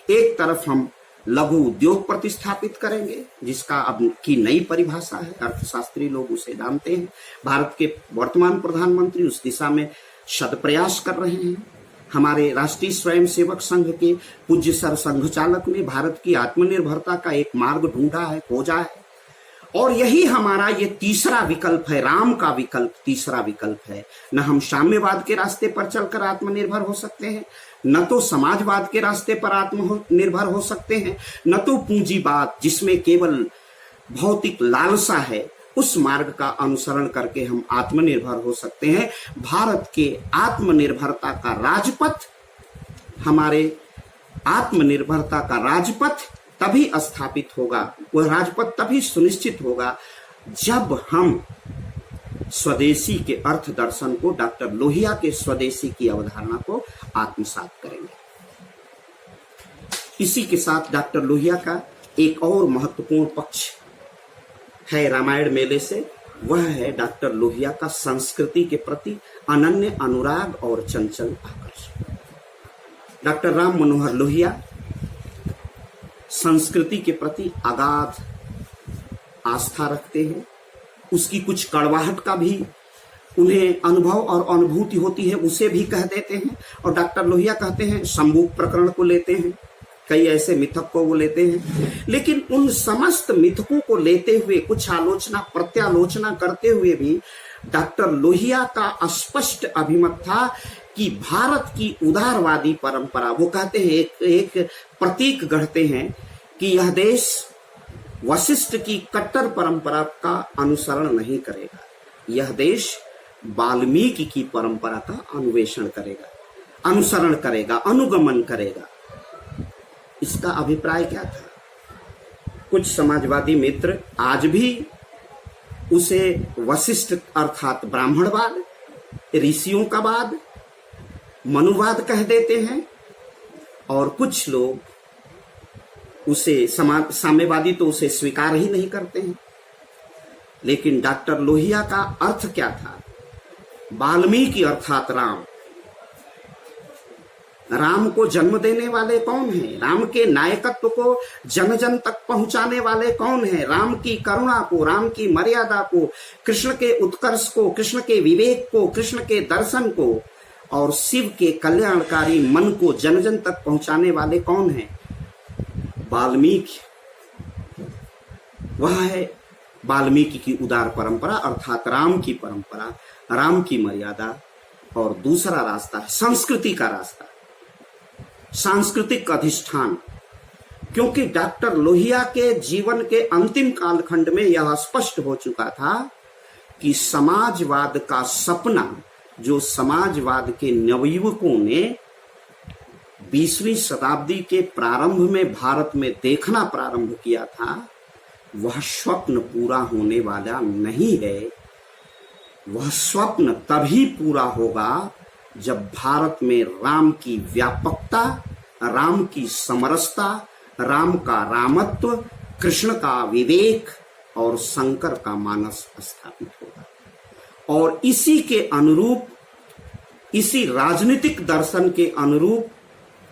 एक तरफ हम लघु उद्योग प्रतिस्थापित करेंगे, जिसका अब की नई परिभाषा है, अर्थशास्त्री लोग उसे जानते हैं। भारत के वर्तमान प्रधानमंत्री उस दिशा में शत प्रयास कर रहे हैं। हमारे राष्ट्रीय स्वयंसेवक संघ के पूज्य सर संघ चालक ने भारत की आत्मनिर्भरता का एक मार्ग ढूंढा है, खोजा है। और यही हमारा ये तीसरा विकल्प है, राम का विकल्प तीसरा विकल्प है। न हम साम्यवाद के रास्ते पर चलकर आत्मनिर्भर हो सकते हैं, न तो समाजवाद के रास्ते पर आत्मनिर्भर हो सकते हैं, न तो पूंजीवाद जिसमें केवल भौतिक लालसा है, उस मार्ग का अनुसरण करके हम आत्मनिर्भर हो सकते हैं। भारत के आत्मनिर्भरता का राजपथ, हमारे आत्मनिर्भरता का राजपथ तभी स्थापित होगा, वह राजपथ तभी सुनिश्चित होगा जब हम स्वदेशी के अर्थ दर्शन को, डॉक्टर लोहिया के स्वदेशी की अवधारणा को आत्मसात करेंगे। इसी के साथ डॉक्टर लोहिया का एक और महत्वपूर्ण पक्ष है रामायण मेले से, वह है डॉक्टर लोहिया का संस्कृति के प्रति अनन्य अनुराग और चंचल आकर्षण। डॉक्टर राम मनोहर लोहिया संस्कृति के प्रति अगाध आस्था रखते हैं। उसकी कुछ कड़वाहट का भी उन्हें अनुभव और अनुभूति होती है, उसे भी कह देते हैं। और डॉक्टर लोहिया कहते हैं, शंभूक प्रकरण को लेते हैं, कई ऐसे मिथक को वो लेते हैं, लेकिन उन समस्त मिथकों को लेते हुए कुछ आलोचना प्रत्यालोचना करते हुए भी डॉक्टर लोहिया का स्पष्ट अभिमत था कि भारत की उदारवादी परंपरा, वो कहते हैं एक प्रतीक गढ़ते हैं कि यह देश वशिष्ठ की कट्टर परंपरा का अनुसरण नहीं करेगा, यह देश वाल्मीकि की परंपरा का अन्वेषण करेगा, अनुसरण करेगा, अनुगमन करेगा। इसका अभिप्राय क्या था? कुछ समाजवादी मित्र आज भी उसे वशिष्ठ अर्थात ब्राह्मणवाद, ऋषियों का वाद, मनुवाद कह देते हैं, और कुछ लोग उसे साम्यवादी तो उसे स्वीकार ही नहीं करते हैं। लेकिन डॉक्टर लोहिया का अर्थ क्या था? वाल्मीकि अर्थात राम। राम को जन्म देने वाले कौन हैं? राम के नायकत्व को जन जन तक पहुंचाने वाले कौन हैं? राम की करुणा को, राम की मर्यादा को, कृष्ण के उत्कर्ष को, कृष्ण के विवेक को, कृष्ण के दर्शन को और शिव के कल्याणकारी मन को जन जन तक पहुंचाने वाले कौन हैं? वाल्मीकि। वह है वाल्मीकि की उदार परंपरा अर्थात राम की परंपरा, राम की मर्यादा। और दूसरा रास्ता है संस्कृति का रास्ता, सांस्कृतिक अधिष्ठान। क्योंकि डॉक्टर लोहिया के जीवन के अंतिम कालखंड में यह स्पष्ट हो चुका था कि समाजवाद का सपना जो समाजवाद के नवयुवकों ने 20वीं शताब्दी के प्रारंभ में भारत में देखना प्रारंभ किया था, वह स्वप्न पूरा होने वाला नहीं है। वह स्वप्न तभी पूरा होगा जब भारत में राम की व्यापकता, राम की समरसता, राम का रामत्व, कृष्ण का विवेक और शंकर का मानस स्थापित होगा। और इसी के अनुरूप, इसी राजनीतिक दर्शन के अनुरूप,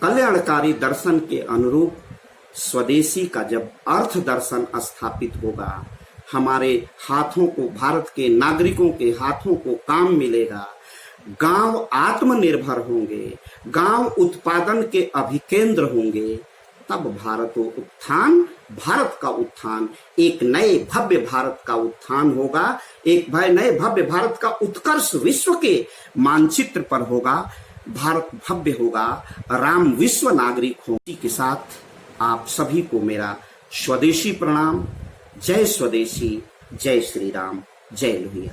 कल्याणकारी दर्शन के अनुरूप स्वदेशी का जब अर्थ दर्शन स्थापित होगा, हमारे हाथों को, भारत के नागरिकों के हाथों को काम मिलेगा, गांव आत्मनिर्भर होंगे, गांव उत्पादन के अभिकेंद्र होंगे, तब भारत का उत्थान, एक नए भव्य भारत का उत्थान होगा, एक नए भव्य भारत का उत्कर्ष विश्व के मानचित्र पर होगा। भारत भव्य होगा, राम विश्व नागरिक हो। इसी के साथ आप सभी को मेरा स्वदेशी प्रणाम। जय स्वदेशी, जय श्री राम, जय लोहिया।